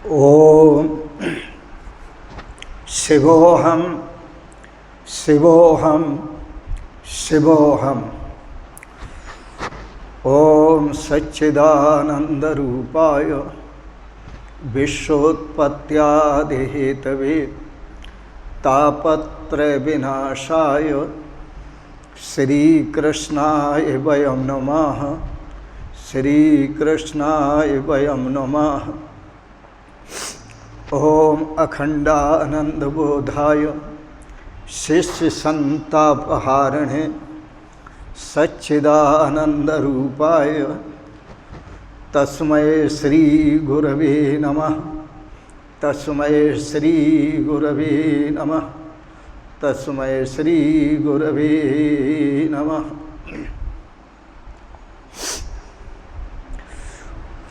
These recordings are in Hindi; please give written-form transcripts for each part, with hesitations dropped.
ओम शिवोहम शिवोहम शिवोहम। ओम सच्चिदानंद रूपाय विश्वोत्पत्त्यादिहेतवे तापत्रय विनाशाय श्रीकृष्णाय वयं नमः। श्रीकृष्णाय वयं नमः। ओम अखंडानंद बोधाय शिष्य संतापहारिणे सच्चिदानंद रूपाय तस्मै श्री गुरवे नमः। तस्मै श्री गुरवे नमः। तस्मै श्री गुरवे नमः।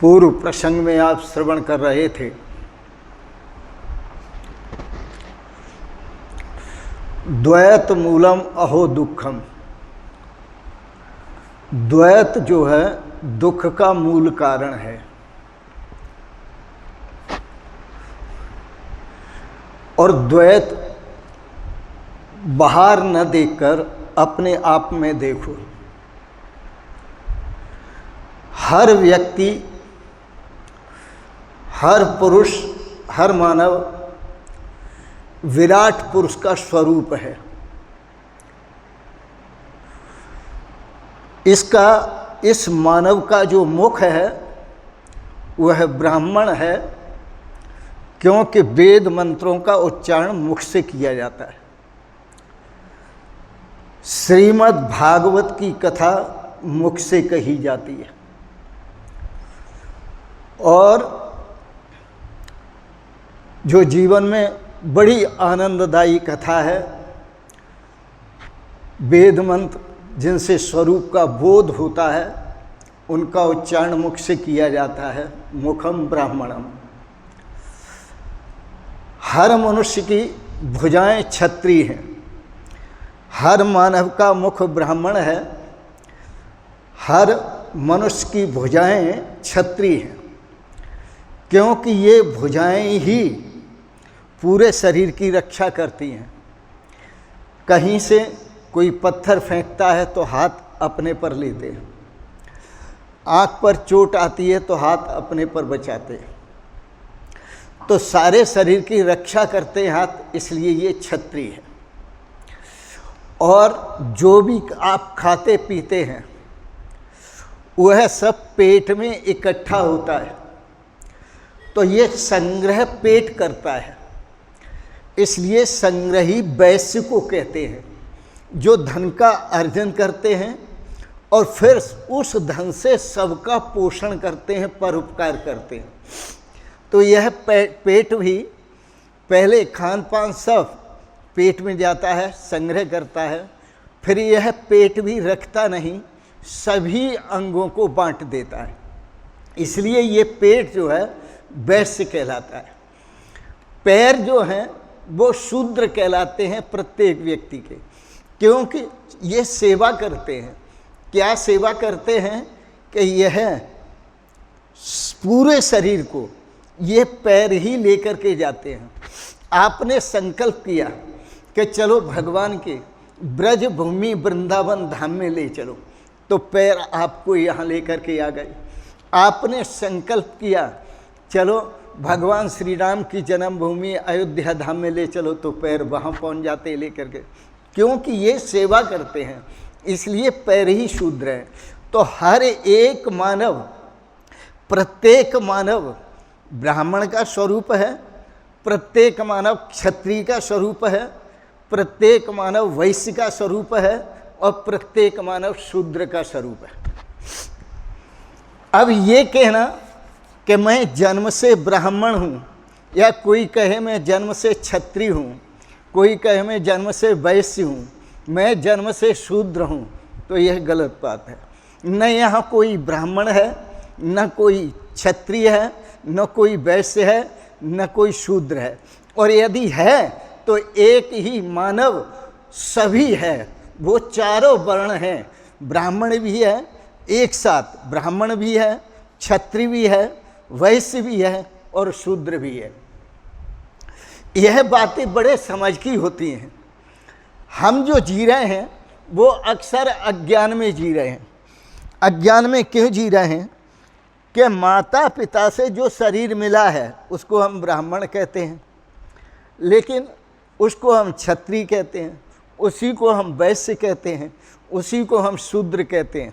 पूर्व प्रसंग में आप श्रवण कर रहे थे, द्वैत मूलम अहो दुखम। द्वैत जो है दुख का मूल कारण है। और द्वैत बाहर न देखकर अपने आप में देखो। हर व्यक्ति, हर पुरुष, हर मानव विराट पुरुष का स्वरूप है। इस मानव का जो मुख है वह ब्राह्मण है, क्योंकि वेद मंत्रों का उच्चारण मुख से किया जाता है। श्रीमद् भागवत की कथा मुख से कही जाती है। और जो जीवन में बड़ी आनंददायी कथा है, वेद मंत्र जिनसे स्वरूप का बोध होता है उनका उच्चारण मुख से किया जाता है। मुखम ब्राह्मणम। हर मनुष्य की भुजाएं क्षत्रिय हैं। हर मानव का मुख ब्राह्मण है। हर मनुष्य की भुजाएं क्षत्रिय हैं, क्योंकि ये भुजाएं ही पूरे शरीर की रक्षा करती हैं। कहीं से कोई पत्थर फेंकता है तो हाथ अपने पर लेते हैं, आँख पर चोट आती है तो हाथ अपने पर बचाते हैं। तो सारे शरीर की रक्षा करते हैं हाथ, इसलिए ये क्षत्रिय है। और जो भी आप खाते पीते हैं वह सब पेट में इकट्ठा होता है, तो ये संग्रह पेट करता है। इसलिए संग्रही वैश्य को कहते हैं, जो धन का अर्जन करते हैं और फिर उस धन से सबका पोषण करते हैं, परोपकार करते हैं। तो यह पेट भी पहले खान पान सब पेट में जाता है, संग्रह करता है, फिर यह पेट भी रखता नहीं, सभी अंगों को बांट देता है। इसलिए ये पेट जो है वैश्य कहलाता है। पैर जो हैं वो शूद्र कहलाते हैं प्रत्येक व्यक्ति के, क्योंकि ये सेवा करते हैं। क्या सेवा करते हैं कि यह पूरे शरीर को ये पैर ही लेकर के जाते हैं। आपने संकल्प किया कि चलो भगवान के ब्रज भूमि वृंदावन धाम में ले चलो, तो पैर आपको यहाँ लेकर के आ गए। आपने संकल्प किया चलो भगवान श्री राम की जन्मभूमि अयोध्या धाम में ले चलो, तो पैर वहाँ पहुँच जाते लेकर के, क्योंकि ये सेवा करते हैं, इसलिए पैर ही शूद्र हैं। तो हर एक मानव, प्रत्येक मानव ब्राह्मण का स्वरूप है, प्रत्येक मानव क्षत्रिय का स्वरूप है, प्रत्येक मानव वैश्य का स्वरूप है, और प्रत्येक मानव शूद्र का स्वरूप है। अब ये कहना कि मैं जन्म से ब्राह्मण हूँ, या कोई कहे मैं जन्म से क्षत्रिय हूँ, कोई कहे मैं जन्म से वैश्य हूँ, मैं जन्म से शूद्र हूँ, तो यह गलत बात है। न यहाँ कोई ब्राह्मण है, न कोई क्षत्रिय है, न कोई वैश्य है, न कोई शूद्र है। और यदि है तो एक ही मानव सभी है, वो चारों वर्ण हैं। ब्राह्मण भी है, एक साथ ब्राह्मण भी है, क्षत्रिय भी है, वैश्य भी है और शूद्र भी है। यह बातें बड़े समझ की होती हैं। हम जो जी रहे हैं वो अक्सर अज्ञान में जी रहे हैं। अज्ञान में क्यों जी रहे हैं कि माता पिता से जो शरीर मिला है उसको हम ब्राह्मण कहते हैं, लेकिन उसको हम क्षत्रिय कहते हैं, उसी को हम वैश्य कहते हैं, उसी को हम शूद्र कहते हैं।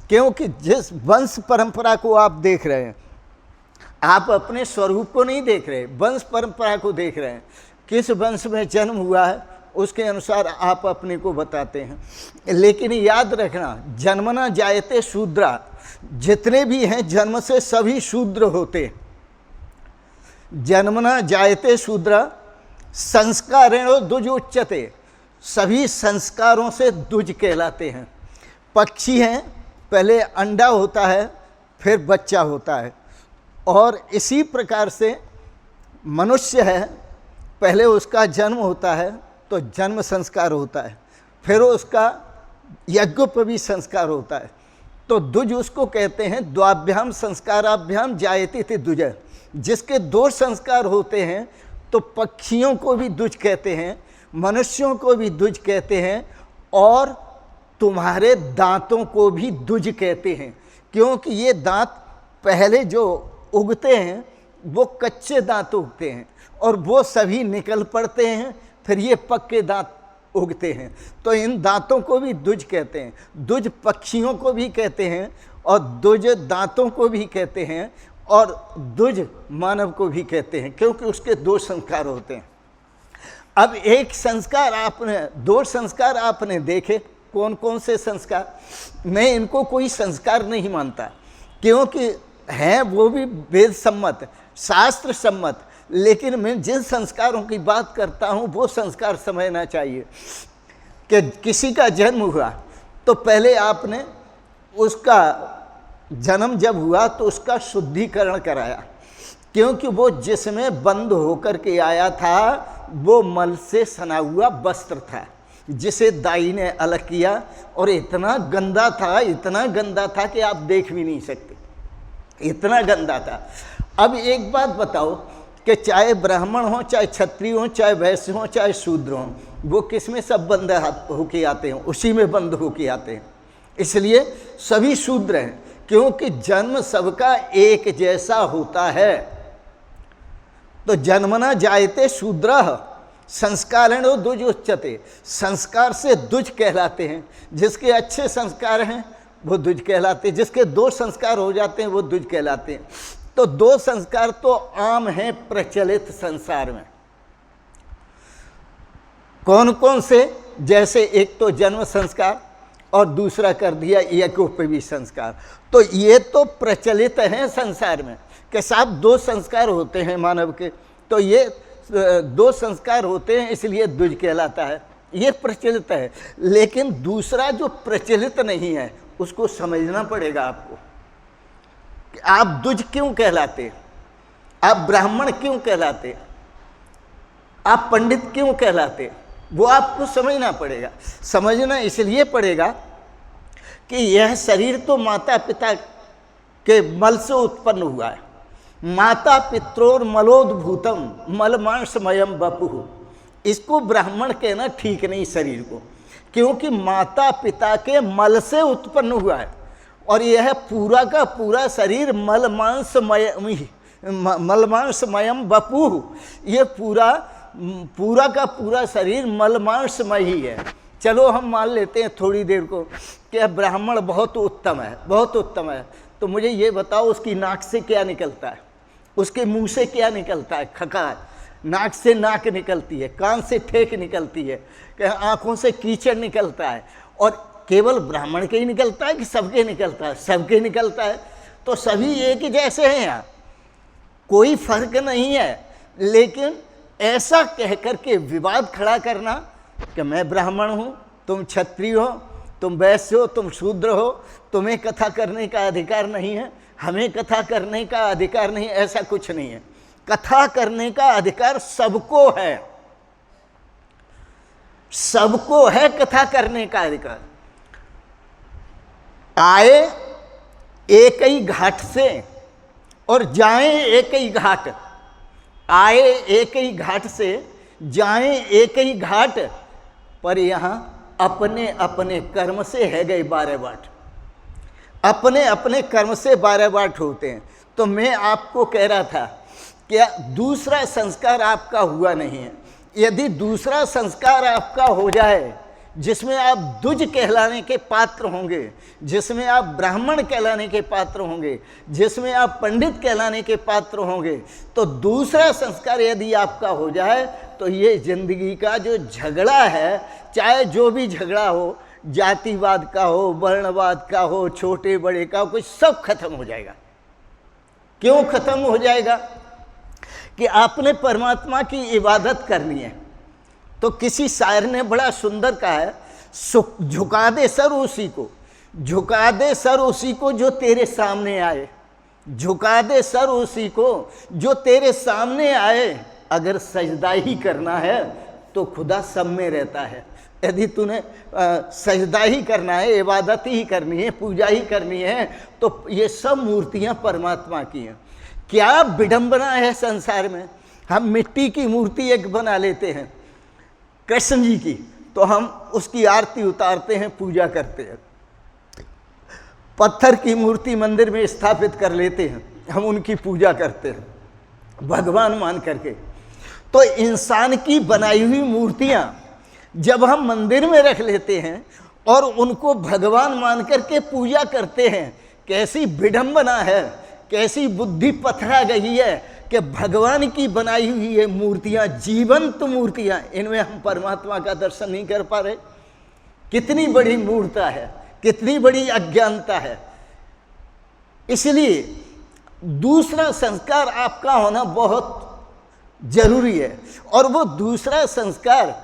क्योंकि जिस वंश परंपरा को आप देख रहे हैं, आप अपने स्वरूप को नहीं देख रहे, वंश परंपरा को देख रहे हैं। किस वंश में जन्म हुआ है उसके अनुसार आप अपने को बताते हैं। लेकिन याद रखना, जन्मना जायते शूद्रा, जितने भी हैं जन्म से सभी शूद्र होते हैं। जन्मना जायते शूद्रा संस्कारेण दुज उच्यते, सभी संस्कारों से दुज कहलाते हैं। पक्षी हैं, पहले अंडा होता है फिर बच्चा होता है, और इसी प्रकार से मनुष्य है, पहले उसका जन्म होता है तो जन्म संस्कार होता है, फिर उसका यज्ञोपवीत संस्कार होता है। तो दुज उसको कहते हैं, द्वाभ्याम संस्काराभ्याम जायते थे दुज। जिसके 2 संस्कार होते हैं तो पक्षियों को भी दुज कहते हैं, मनुष्यों को भी दुज कहते हैं, और तुम्हारे दांतों को भी दुज कहते हैं। क्योंकि ये दांत पहले जो उगते हैं वो कच्चे दांत उगते हैं और वो सभी निकल पड़ते हैं, फिर ये पक्के दांत उगते हैं। तो इन दांतों को भी दुज कहते हैं। दुज पक्षियों को भी कहते हैं और दुज दांतों को भी कहते हैं और दुज मानव को भी कहते हैं, क्योंकि उसके 2 संस्कार होते हैं। अब एक संस्कार आपने, 2 संस्कार आपने देखे, कौन कौन से संस्कार? मैं इनको कोई संस्कार नहीं मानता, क्योंकि हैं वो भी वेद सम्मत, शास्त्र सम्मत, लेकिन मैं जिन संस्कारों की बात करता हूँ वो संस्कार समझना चाहिए। कि किसी का जन्म हुआ तो पहले आपने उसका जन्म जब हुआ तो उसका शुद्धिकरण कराया, क्योंकि वो जिसमें बंद होकर के आया था वो मल से सना हुआ वस्त्र था, जिसे दाई ने अलग किया, और इतना गंदा था, इतना गंदा था कि आप देख भी नहीं सकते, इतना गंदा था। अब एक बात बताओ कि चाहे ब्राह्मण हो, चाहे क्षत्रिय हो, चाहे वैश्य हो, चाहे शूद्र हो, वो किस में सब बंद होके आते हैं? उसी में बंद होके आते हैं। इसलिए सभी शूद्र हैं, क्योंकि जन्म सबका एक जैसा होता है। तो जन्मना जायते शूद्रः संस्कारेण दुज उच्यते, संस्कार से दुज कहलाते हैं। जिसके अच्छे संस्कार हैं वो दुज कहलाते हैं, जिसके 2 संस्कार हो जाते हैं वो दुज कहलाते हैं। तो 2 संस्कार तो आम हैं प्रचलित संसार में। कौन कौन से? जैसे एक तो जन्म संस्कार और दूसरा कर दिया यज्ञोपवीत संस्कार। तो ये तो प्रचलित हैं संसार में कि साहब 2 संस्कार होते हैं मानव के, तो ये 2 संस्कार होते हैं इसलिए दुज कहलाता है, ये प्रचलित है। लेकिन दूसरा जो प्रचलित नहीं है उसको समझना पड़ेगा आपको कि आप दुज क्यों कहलाते, आप ब्राह्मण क्यों कहलाते, आप पंडित क्यों कहलाते, वो आपको समझना पड़ेगा। समझना इसलिए पड़ेगा कि यह शरीर तो माता पिता के मल से उत्पन्न हुआ है। माता पित्रोर मलोद्भूतम मलमांसमयम वपुः, इसको ब्राह्मण कहना ठीक नहीं शरीर को, क्योंकि माता पिता के मल से उत्पन्न हुआ है, और यह पूरा का पूरा शरीर मलमांसमयम वपुः, ये पूरा का पूरा शरीर मलमांसमय ही है। चलो हम मान लेते हैं थोड़ी देर को कि ब्राह्मण बहुत उत्तम है, बहुत उत्तम है, तो मुझे ये बताओ उसकी नाक से क्या निकलता है, उसके मुंह से क्या निकलता है? खकार। नाक से नाक निकलती है, कान से ठेक निकलती है, आँखों से कीचड़ निकलता है। और केवल ब्राह्मण के ही निकलता है कि सबके निकलता है? सबके निकलता है। तो सभी एक ही जैसे हैं, यहाँ कोई फर्क नहीं है। लेकिन ऐसा कह करके विवाद खड़ा करना कि मैं ब्राह्मण हूँ, तुम क्षत्रिय हो, तुम वैश्य हो, तुम शूद्र हो, तुम्हें कथा करने का अधिकार नहीं है, हमें कथा करने का अधिकार नहीं, ऐसा कुछ नहीं है। कथा करने का अधिकार सबको है, सबको है कथा करने का अधिकार। आए एक ही घाट से और जाएं एक ही घाट, आए एक ही घाट से, जाएं एक ही घाट, पर यहाँ अपने अपने कर्म से है गए 12 बाट। अपने अपने कर्म से 12 बाट होते हैं। तो मैं आपको कह रहा था कि दूसरा संस्कार आपका हुआ नहीं है। यदि दूसरा संस्कार आपका हो जाए, जिसमें आप द्विज कहलाने के पात्र होंगे, जिसमें आप ब्राह्मण कहलाने के पात्र होंगे, जिसमें आप पंडित कहलाने के पात्र होंगे, तो दूसरा संस्कार यदि आपका हो जाए तो ये जिंदगी का जो झगड़ा है, चाहे जो भी झगड़ा हो, जातिवाद का हो, वर्णवाद का हो, छोटे बड़े का हो, कुछ सब खत्म हो जाएगा। क्यों खत्म हो जाएगा? कि आपने परमात्मा की इबादत करनी है। तो किसी शायर ने बड़ा सुंदर कहा है, झुका दे सर उसी को, झुका दे सर उसी को जो तेरे सामने आए, झुका दे सर उसी को जो तेरे सामने आए। अगर सजदा ही करना है तो खुदा सब में रहता है। यदि तूने सजदा ही करना है, इबादत ही करनी है, पूजा ही करनी है, तो ये सब मूर्तियां परमात्मा की हैं। क्या विडंबना है संसार में। हम मिट्टी की मूर्ति एक बना लेते हैं कृष्ण जी की, तो हम उसकी आरती उतारते हैं, पूजा करते हैं। पत्थर की मूर्ति मंदिर में स्थापित कर लेते हैं, हम उनकी पूजा करते हैं भगवान मान करके। तो इंसान की बनाई हुई मूर्तियां जब हम मंदिर में रख लेते हैं और उनको भगवान मान करके पूजा करते हैं, कैसी विडंबना है, कैसी बुद्धि पथरा गई है कि भगवान की बनाई हुई ये मूर्तियां, जीवंत मूर्तियां, इनमें हम परमात्मा का दर्शन नहीं कर पा रहे। कितनी बड़ी मूर्खता है, कितनी बड़ी अज्ञानता है। इसलिए दूसरा संस्कार आपका होना बहुत जरूरी है। और वो दूसरा संस्कार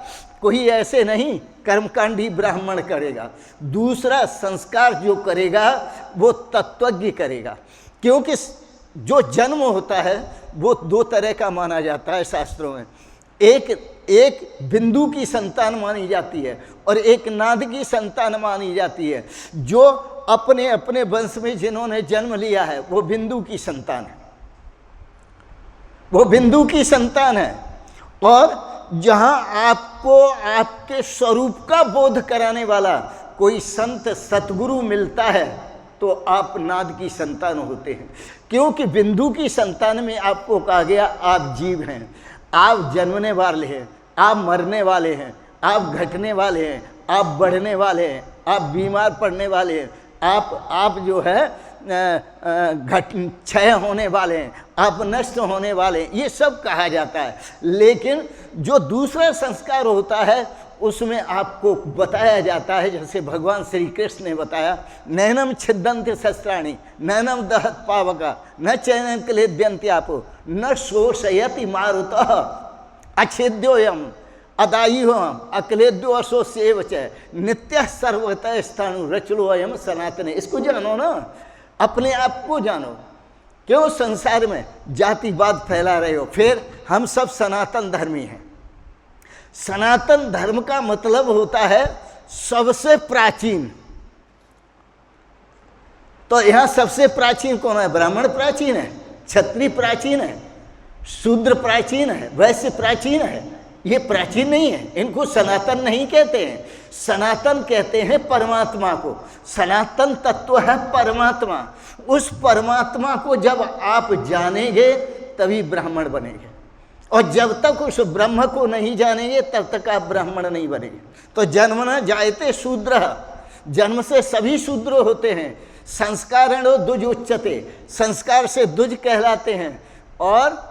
कोई ऐसे नहीं कर्मकांडी ब्राह्मण करेगा। दूसरा संस्कार जो करेगा वो तत्वज्ञ करेगा। क्योंकि जो जन्म होता है वो 2 तरह का माना जाता है शास्त्रों में। एक बिंदु की संतान मानी जाती है और एक नाद की संतान मानी जाती है। जो अपने अपने वंश में जिन्होंने जन्म लिया है वो बिंदु की संतान है, वो बिंदु की संतान है। और जहां आपको आपके स्वरूप का बोध कराने वाला कोई संत सतगुरु मिलता है तो आप नाद की संतान होते हैं। क्योंकि बिंदु की संतान में आपको कहा गया आप जीव हैं, आप जन्मने वाले हैं, आप मरने वाले हैं, आप घटने वाले हैं, आप बढ़ने वाले हैं, आप बीमार पड़ने वाले हैं, आप जो है क्षय होने वाले हैं, आप नष्ट होने वाले हैं, ये सब कहा जाता है। लेकिन जो दूसरा संस्कार होता है उसमें आपको बताया जाता है, जैसे भगवान श्री कृष्ण ने बताया, नैनम छिद्दन्ति शस्त्राणि नैनम दहत पावका न चैनम क्लेद्यन्त्यापो न शोषयति मारुतः अच्छेद्योयम अदायुहम अक्लेद्यो अशोष्येव च नित्यः सर्वतः स्थाणु रचलोयम सनातन। इसको जानो ना, अपने आप को जानो। क्यों संसार में जातिवाद फैला रहे हो? फिर हम सब सनातन धर्मी हैं। सनातन धर्म का मतलब होता है सबसे प्राचीन। तो यहां सबसे प्राचीन कौन है? ब्राह्मण प्राचीन है, क्षत्रिय प्राचीन है, शूद्र प्राचीन है, वैश्य प्राचीन है। ये प्राचीन नहीं है, इनको सनातन नहीं कहते हैं। सनातन कहते हैं परमात्मा को। सनातन तत्व है परमात्मा। उस परमात्मा को जब आप जानेंगे तभी ब्राह्मण बनेंगे, और जब तक उस ब्रह्म को नहीं जानेंगे तब तक आप ब्राह्मण नहीं बनेंगे। तो जन्मना जायते शूद्र, जन्म से सभी शूद्र होते हैं। संस्कारणो द्विज उच्यते, संस्कार से द्विज कहलाते हैं। और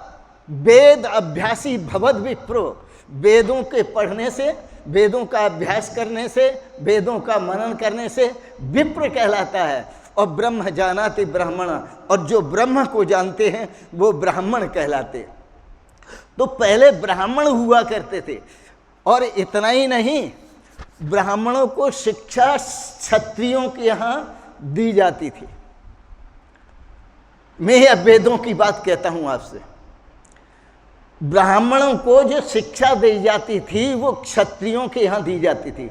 वेद अभ्यासी भवद विप्रो, वेदों के पढ़ने से, वेदों का अभ्यास करने से, वेदों का मनन करने से विप्र कहलाता है। और ब्रह्म जानाति ब्राह्मण, और जो ब्रह्म को जानते हैं वो ब्राह्मण कहलाते हैं। तो पहले ब्राह्मण हुआ करते थे। और इतना ही नहीं, ब्राह्मणों को शिक्षा क्षत्रियों के यहाँ दी जाती थी। मैं यह वेदों की बात कहता हूं आपसे। ब्राह्मणों को जो शिक्षा दी जाती थी वो क्षत्रियों के यहाँ दी जाती थी।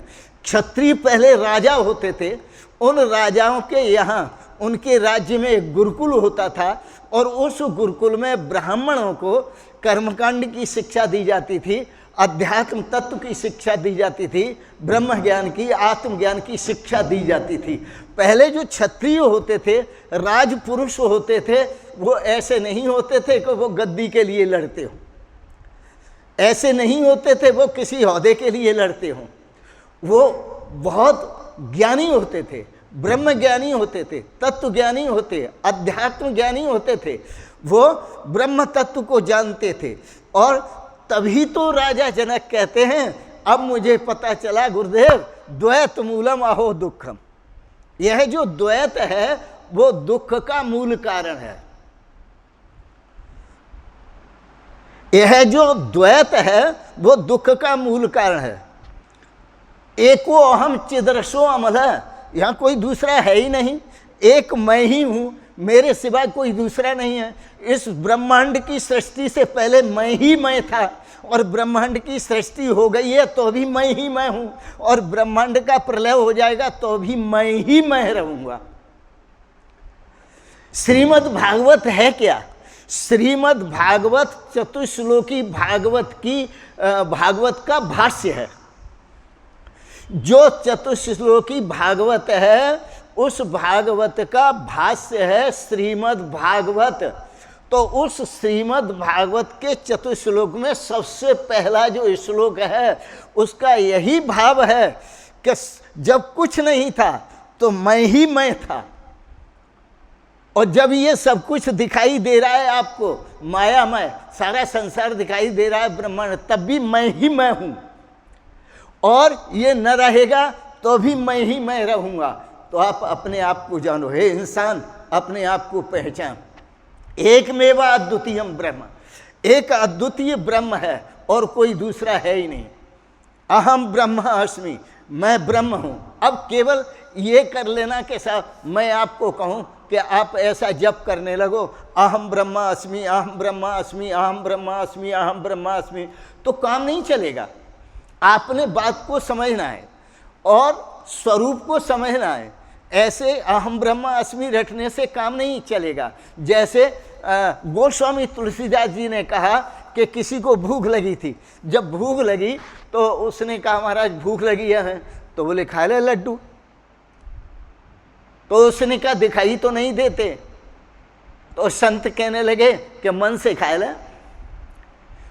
क्षत्रिय पहले राजा होते थे, उन राजाओं के यहाँ उनके राज्य में एक गुरुकुल होता था और उस गुरुकुल में ब्राह्मणों को कर्मकांड की शिक्षा दी जाती थी, अध्यात्म तत्व की शिक्षा दी जाती थी, ब्रह्म ज्ञान की, आत्मज्ञान की शिक्षा दी जाती थी। पहले जो क्षत्रिय होते थे, राजपुरुष होते थे, वो ऐसे नहीं होते थे कि वो गद्दी के लिए लड़ते हो, ऐसे नहीं होते थे वो किसी ओहदे के लिए लड़ते हों। वो बहुत ज्ञानी होते थे, ब्रह्म ज्ञानी होते थे, तत्व ज्ञानी होते, अध्यात्म ज्ञानी होते थे, वो ब्रह्म तत्व को जानते थे। और तभी तो राजा जनक कहते हैं, अब मुझे पता चला गुरुदेव, द्वैत मूलम अहो दुखम। यह जो द्वैत है वो दुख का मूल कारण है। यह जो द्वैत है वो दुख का मूल कारण है। एको अहम चिदरसो अमल, यहाँ कोई दूसरा है ही नहीं, एक मैं ही हूँ, मेरे सिवा कोई दूसरा नहीं है। इस ब्रह्मांड की सृष्टि से पहले मैं ही मैं था, और ब्रह्मांड की सृष्टि हो गई है तो भी मैं ही मैं हूँ, और ब्रह्मांड का प्रलय हो जाएगा तो भी मैं ही मैं रहूँगा। श्रीमद् भागवत है क्या? श्रीमद् भागवत चतुश्लोकी भागवत का भाष्य है। जो चतुश्लोकी भागवत है उस भागवत का भाष्य है श्रीमद् भागवत। तो उस श्रीमद् भागवत के चतुश्लोक में सबसे पहला जो श्लोक है उसका यही भाव है कि जब कुछ नहीं था तो मैं ही मैं था, और जब ये सब कुछ दिखाई दे रहा है आपको, मायामय सारा संसार दिखाई दे रहा है ब्रह्मांड, तब भी मैं ही मैं हूं, और ये न रहेगा तो भी मैं ही मैं रहूंगा। तो आप अपने आप को जानो, हे इंसान, अपने आप को पहचान। एकमेव अद्वितीयम ब्रह्म, एक अद्वितीय ब्रह्म है और कोई दूसरा है ही नहीं। अहम ब्रह्म अस्मि, मैं ब्रह्म हूं। अब केवल ये कर लेना कि साहब मैं आपको कहूं कि आप ऐसा जप करने लगो, अहम ब्रह्म अस्मि, अहम ब्रह्म अस्मि, अहम ब्रह्म अस्मि, अहम ब्रह्म अस्मि, तो काम नहीं चलेगा। आपने बात को समझना है और स्वरूप को समझना है। ऐसे अहम ब्रह्म अस्मि रटने से काम नहीं चलेगा। जैसे गोस्वामी तुलसीदास जी ने कहा कि किसी को भूख लगी थी, जब भूख लगी तो उसने कहा महाराज भूख लगी है, तो बोले खा ले लड्डू। तो उसने कहा दिखाई तो नहीं देते, तो संत कहने लगे कि मन से खा ले।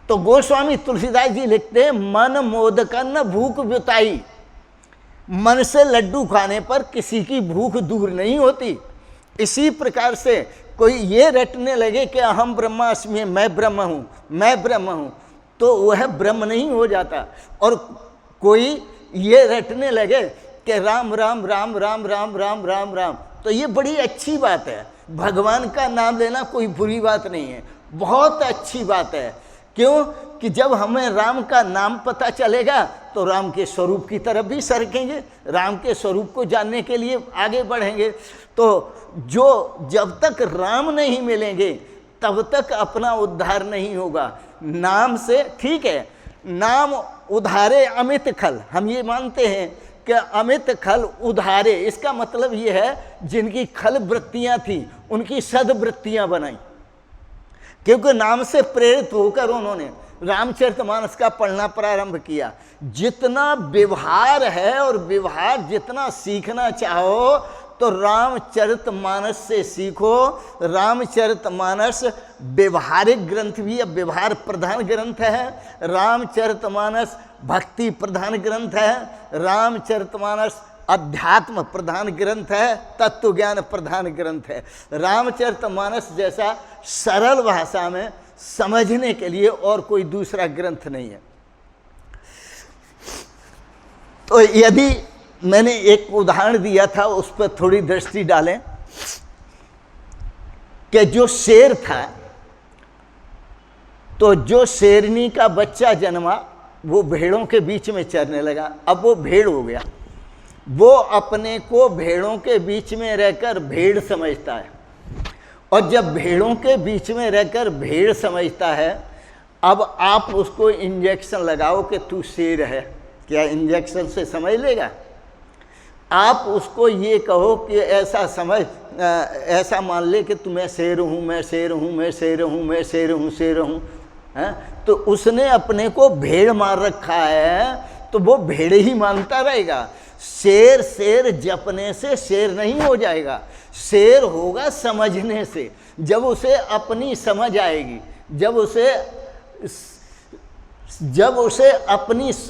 तो गोस्वामी तुलसीदास जी लिखते हैं, मन मोदकन भूख बुताई, मन से लड्डू खाने पर किसी की भूख दूर नहीं होती। इसी प्रकार से कोई ये रटने लगे कि अहम ब्रह्मास्मि, मैं ब्रह्म हूँ, मैं ब्रह्म हूँ, तो वह ब्रह्म नहीं हो जाता। और कोई ये रटने लगे कि राम राम राम राम राम राम राम राम, तो ये बड़ी अच्छी बात है। भगवान का नाम लेना कोई बुरी बात नहीं है, बहुत अच्छी बात है। क्यों कि जब हमें राम का नाम पता चलेगा तो राम के स्वरूप की तरफ भी सरकेंगे, राम के स्वरूप को जानने के लिए आगे बढ़ेंगे। तो जो जब तक राम नहीं मिलेंगे तब तक अपना उद्धार नहीं होगा। नाम से ठीक है, नाम उधारे अमित खल, हम ये मानते हैं कि अमित खल उधारे, इसका मतलब ये है जिनकी खल वृत्तियां थी उनकी सद्वृत्तियां बनाई, क्योंकि नाम से प्रेरित होकर उन्होंने रामचरितमानस का पढ़ना प्रारंभ किया। जितना व्यवहार है और व्यवहार जितना सीखना चाहो तो रामचरितमानस से सीखो। रामचरितमानस व्यवहारिक ग्रंथ भी, अब व्यवहार प्रधान ग्रंथ है। रामचरितमानस भक्ति प्रधान ग्रंथ है। रामचरितमानस अध्यात्म प्रधान ग्रंथ है, तत्व ज्ञान प्रधान ग्रंथ है। रामचरितमानस जैसा सरल भाषा में समझने के लिए और कोई दूसरा ग्रंथ नहीं है। तो यदि मैंने एक उदाहरण दिया था उस पर थोड़ी दृष्टि डालें कि जो शेर था, तो जो शेरनी का बच्चा जन्मा वो भेड़ों के बीच में चरने लगा। अब वो भेड़ हो गया, वो अपने को भेड़ों के बीच में रहकर भेड़ समझता है। और जब भेड़ों के बीच में रहकर भेड़ समझता है, अब आप उसको इंजेक्शन लगाओ कि तू शेर है, क्या इंजेक्शन से समझ लेगा? आप उसको ये कहो कि ऐसा समझ, ऐसा मान ले कि तुम्हें शेर हूँ, मैं शेर हूँ, मैं शेर हूँ, मैं शेर हूँ, शेर हूँ, तो उसने अपने को भेड़ मान रखा है, तो वो भेड़ ही मानता रहेगा। शेर शेर जपने से शेर नहीं हो जाएगा, शेर होगा समझने से। जब उसे अपनी समझ आएगी, जब उसे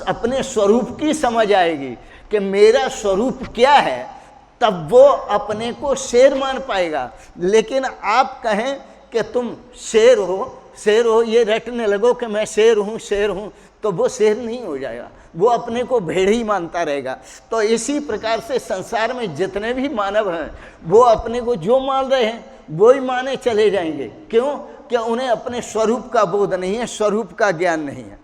अपने स्वरूप की समझ आएगी कि मेरा स्वरूप क्या है, तब वो अपने को शेर मान पाएगा। लेकिन आप कहें कि तुम शेर हो, ये रटने लगो कि मैं शेर हूँ, तो वो शेर नहीं हो जाएगा, वो अपने को भेड़ ही मानता रहेगा। तो इसी प्रकार से संसार में जितने भी मानव हैं, वो अपने को जो मान रहे हैं वो ही माने चले जाएंगे। क्यों? कि उन्हें अपने स्वरूप का बोध नहीं है, स्वरूप का ज्ञान नहीं है।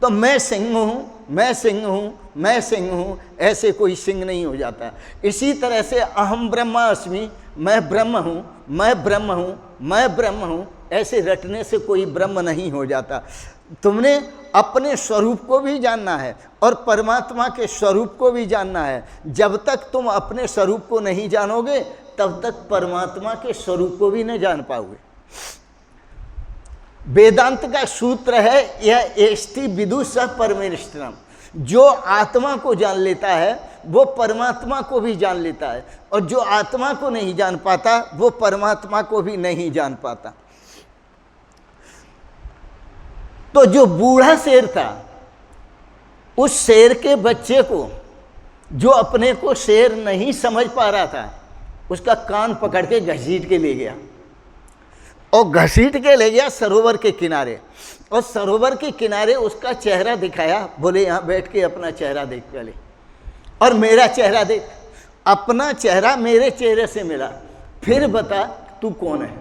तो मैं सिंह हूँ, मैं सिंह हूँ, मैं सिंह हूँ, ऐसे कोई सिंह नहीं हो जाता। इसी तरह से अहम ब्रह्मास्मि, मैं ब्रह्म हूँ, मैं ब्रह्म हूँ, मैं ब्रह्म हूँ, ऐसे रटने से कोई ब्रह्म नहीं हो जाता। तुमने अपने स्वरूप को भी जानना है और परमात्मा के स्वरूप को भी जानना है। जब तक तुम अपने स्वरूप को नहीं जानोगे, तब तक परमात्मा के स्वरूप को भी नहीं जान पाओगे। वेदांत का सूत्र है, यह एष्टि विदु सह परमेष्ठिनम्। जो आत्मा को जान लेता है वो परमात्मा को भी जान लेता है, और जो आत्मा को नहीं जान पाता वो परमात्मा को भी नहीं जान पाता। तो जो बूढ़ा शेर था, उस शेर के बच्चे को, जो अपने को शेर नहीं समझ पा रहा था, उसका कान पकड़ के घसीट के ले गया, और घसीट के ले गया सरोवर के किनारे, और सरोवर के किनारे उसका चेहरा दिखाया। बोले यहाँ बैठ के अपना चेहरा देख पहले, और मेरा चेहरा देख। अपना चेहरा मेरे चेहरे से मिला, फिर बता तू कौन है।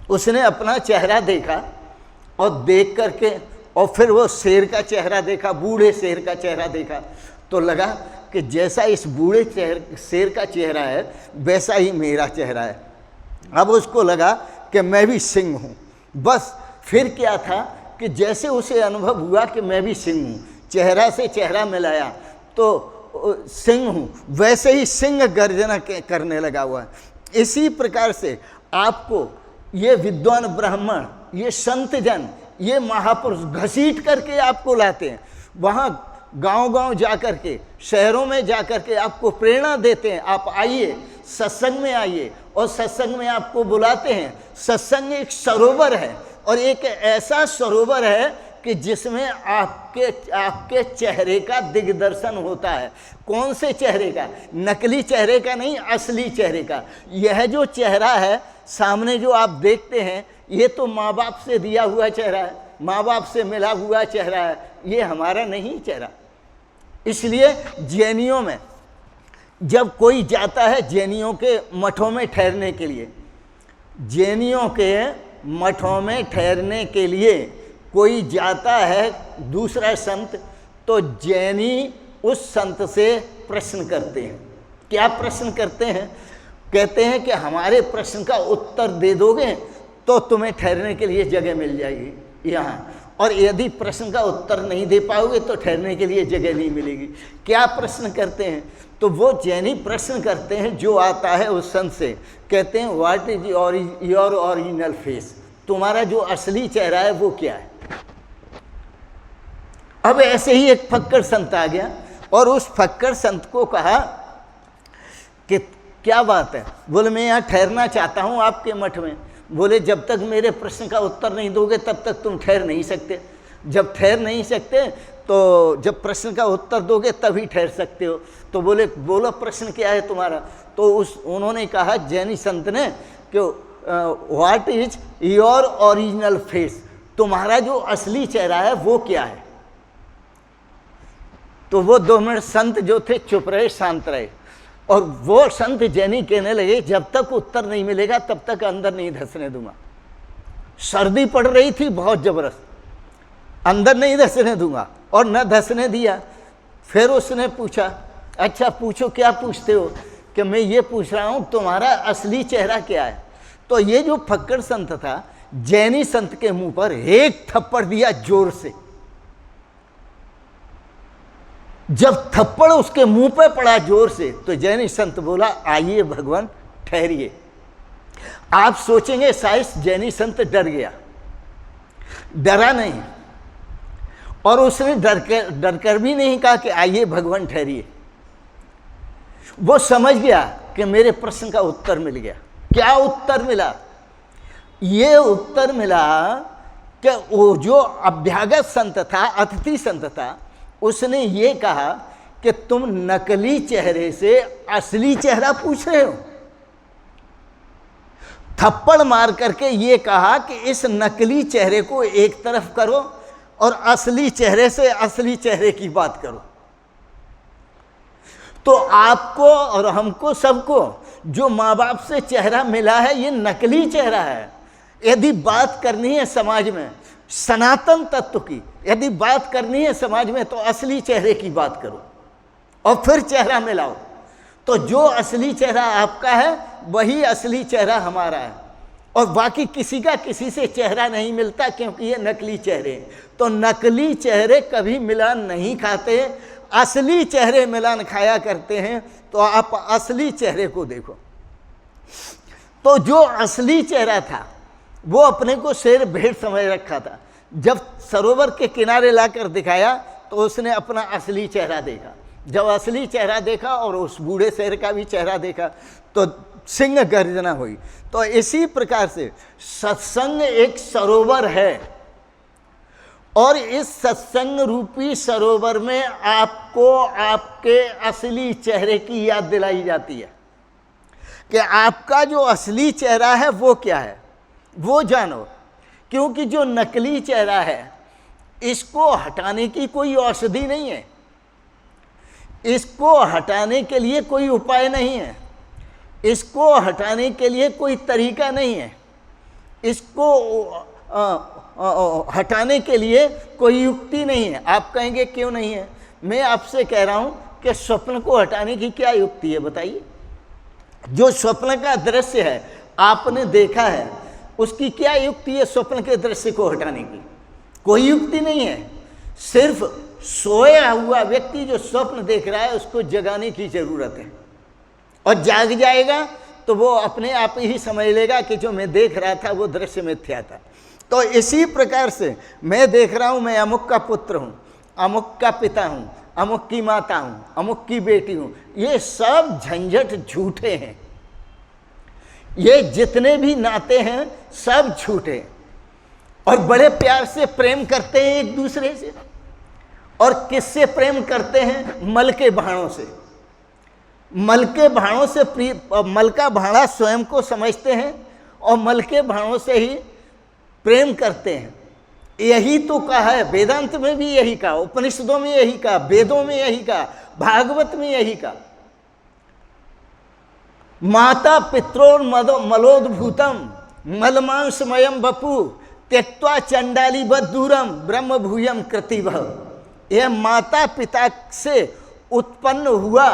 उसने अपना चेहरा देखा, और देख करके, और फिर वो शेर का चेहरा देखा, बूढ़े शेर का चेहरा देखा, तो लगा कि जैसा इस बूढ़े शेर का चेहरा है वैसा ही मेरा चेहरा है। अब उसको लगा कि मैं भी सिंह हूँ। बस फिर क्या था कि जैसे उसे अनुभव हुआ कि मैं भी सिंह हूँ, चेहरा से चेहरा मिलाया तो सिंह हूँ, वैसे ही सिंह गर्जना करने लगा हुआ है। इसी प्रकार से आपको ये विद्वान ब्राह्मण, ये संत जन, ये महापुरुष घसीट करके आपको लाते हैं। वहाँ गांव-गांव जा कर के, शहरों में जा कर के आपको प्रेरणा देते हैं, आप आइए, सत्संग में आइए, और सत्संग में आपको बुलाते हैं। सत्संग एक सरोवर है, और एक ऐसा सरोवर है कि जिसमें आपके चेहरे का दिग्दर्शन होता है। कौन से चेहरे का? नकली चेहरे का नहीं, असली चेहरे का। यह जो चेहरा है सामने जो आप देखते हैं, ये तो माँ बाप से दिया हुआ चेहरा है, माँ बाप से मिला हुआ चेहरा है, ये हमारा नहीं चेहरा। इसलिए जैनियों में जब कोई जाता है जैनियों के मठों में ठहरने के लिए, जैनियों के मठों में ठहरने के लिए कोई जाता है दूसरा संत, तो जैनी उस संत से प्रश्न करते हैं। क्या प्रश्न करते हैं? कहते हैं कि हमारे प्रश्न का उत्तर दे दोगे तो तुम्हें ठहरने के लिए जगह मिल जाएगी यहाँ, और यदि प्रश्न का उत्तर नहीं दे पाओगे तो ठहरने के लिए जगह नहीं मिलेगी। क्या प्रश्न करते हैं? तो वो जैनी प्रश्न करते हैं जो आता है उस संत से, कहते हैं what is your original face, तुम्हारा जो असली चेहरा है वो क्या है। अब ऐसे ही एक फक्कड़ संत आ गया, और उस फक्कड़ संत को कहा कि क्या बात है? बोले मैं यहाँ ठहरना चाहता हूँ आपके मठ में। बोले जब तक मेरे प्रश्न का उत्तर नहीं दोगे तब तक तुम ठहर नहीं सकते। जब ठहर नहीं सकते तो जब प्रश्न का उत्तर दोगे तभी ठहर सकते हो। तो बोले बोलो प्रश्न क्या है तुम्हारा? तो उन्होंने कहा जैनी संत ने कि what is your original face, तुम्हारा जो असली चेहरा है वो क्या है। तो वो 2 मिनट संत जो थे चुप रहे, शांत रहे, और वो संत जैनी कहने लगे जब तक उत्तर नहीं मिलेगा तब तक अंदर नहीं धंसने दूंगा। सर्दी पड़ रही थी बहुत जबरदस्त, अंदर नहीं धंसने दूंगा, और न धंसने दिया। फिर उसने पूछा अच्छा पूछो, क्या पूछते हो? कि मैं ये पूछ रहा हूँ तुम्हारा असली चेहरा क्या है। तो ये जो फक्कड़ संत था, जैनी संत के मुंह पर एक थप्पड़ दिया जोर से। जब थप्पड़ उसके मुंह पे पड़ा जोर से, तो जैनी संत बोला, आइए भगवान ठहरिए। आप सोचेंगे शायद जैनी संत डर गया, डरा नहीं, और उसने डर कर भी नहीं कहा कि आइए भगवान ठहरिए। वो समझ गया कि मेरे प्रश्न का उत्तर मिल गया। क्या उत्तर मिला? ये उत्तर मिला कि वो जो अभ्यागत संत था, अतिथि संत था, उसने ये कहा कि तुम नकली चेहरे से असली चेहरा पूछ रहे हो। थप्पड़ मार करके ये कहा कि इस नकली चेहरे को एक तरफ करो और असली चेहरे से असली चेहरे की बात करो। तो आपको और हमको सबको जो माँ बाप से चेहरा मिला है, ये नकली चेहरा है। यदि बात करनी है समाज में सनातन तत्व की, यदि बात करनी है समाज में, तो असली चेहरे की बात करो और फिर चेहरा मिलाओ। तो जो असली चेहरा आपका है वही असली चेहरा हमारा है, और बाकी किसी का किसी से चेहरा नहीं मिलता, क्योंकि ये नकली चेहरे हैं। तो नकली चेहरे कभी मिलान नहीं खाते, असली चेहरे मिलान खाया करते हैं। तो आप असली चेहरे को देखो। तो जो असली चेहरा था वो अपने को शेर भेड़ समझ रखा था। जब सरोवर के किनारे लाकर दिखाया तो उसने अपना असली चेहरा देखा। जब असली चेहरा देखा और उस बूढ़े शेर का भी चेहरा देखा तो सिंह गर्जना हुई। तो इसी प्रकार से सत्संग एक सरोवर है, और इस सत्संग रूपी सरोवर में आपको आपके असली चेहरे की याद दिलाई जाती है कि आपका जो असली चेहरा है वो क्या है, वो जानो। क्योंकि जो नकली चेहरा है इसको हटाने की कोई औषधि नहीं है, इसको हटाने के लिए कोई उपाय नहीं है, इसको हटाने के लिए कोई तरीका नहीं है, इसको हटाने के लिए कोई युक्ति नहीं है। आप कहेंगे क्यों नहीं है? मैं आपसे कह रहा हूं कि स्वप्न को हटाने की क्या युक्ति है, बताइए। जो स्वप्न का दृश्य है आपने देखा है, उसकी क्या युक्ति है स्वप्न के दृश्य को हटाने की? कोई युक्ति नहीं है। सिर्फ सोया हुआ व्यक्ति जो स्वप्न देख रहा है उसको जगाने की जरूरत है, और जाग जाएगा तो वो अपने आप ही समझ लेगा कि जो मैं देख रहा था वो दृश्य मिथ्या था। तो इसी प्रकार से मैं देख रहा हूं मैं अमुक का पुत्र हूं, अमुक का पिता हूं, अमुक की माता हूं, अमुक की बेटी हूं, ये सब झंझट झूठे हैं। ये जितने भी नाते हैं सब झूठे, और बड़े प्यार से प्रेम करते हैं एक दूसरे से। और किससे प्रेम करते हैं? मल के भाणों से। मल के भाणों से मल का भाड़ा स्वयं को समझते हैं और मल के भाणों से ही प्रेम करते हैं। यही तो कहा है, वेदांत में भी यही कहा, उपनिषदों में यही कहा, वेदों में यही कहा, भागवत में यही कहा। माता पित्रोर मलोद्भूतम मलमांसमयम बपू त्यक्त्वा चंडाली दूरम ब्रह्म भूयम कृतिवह। यह माता पिता से उत्पन्न हुआ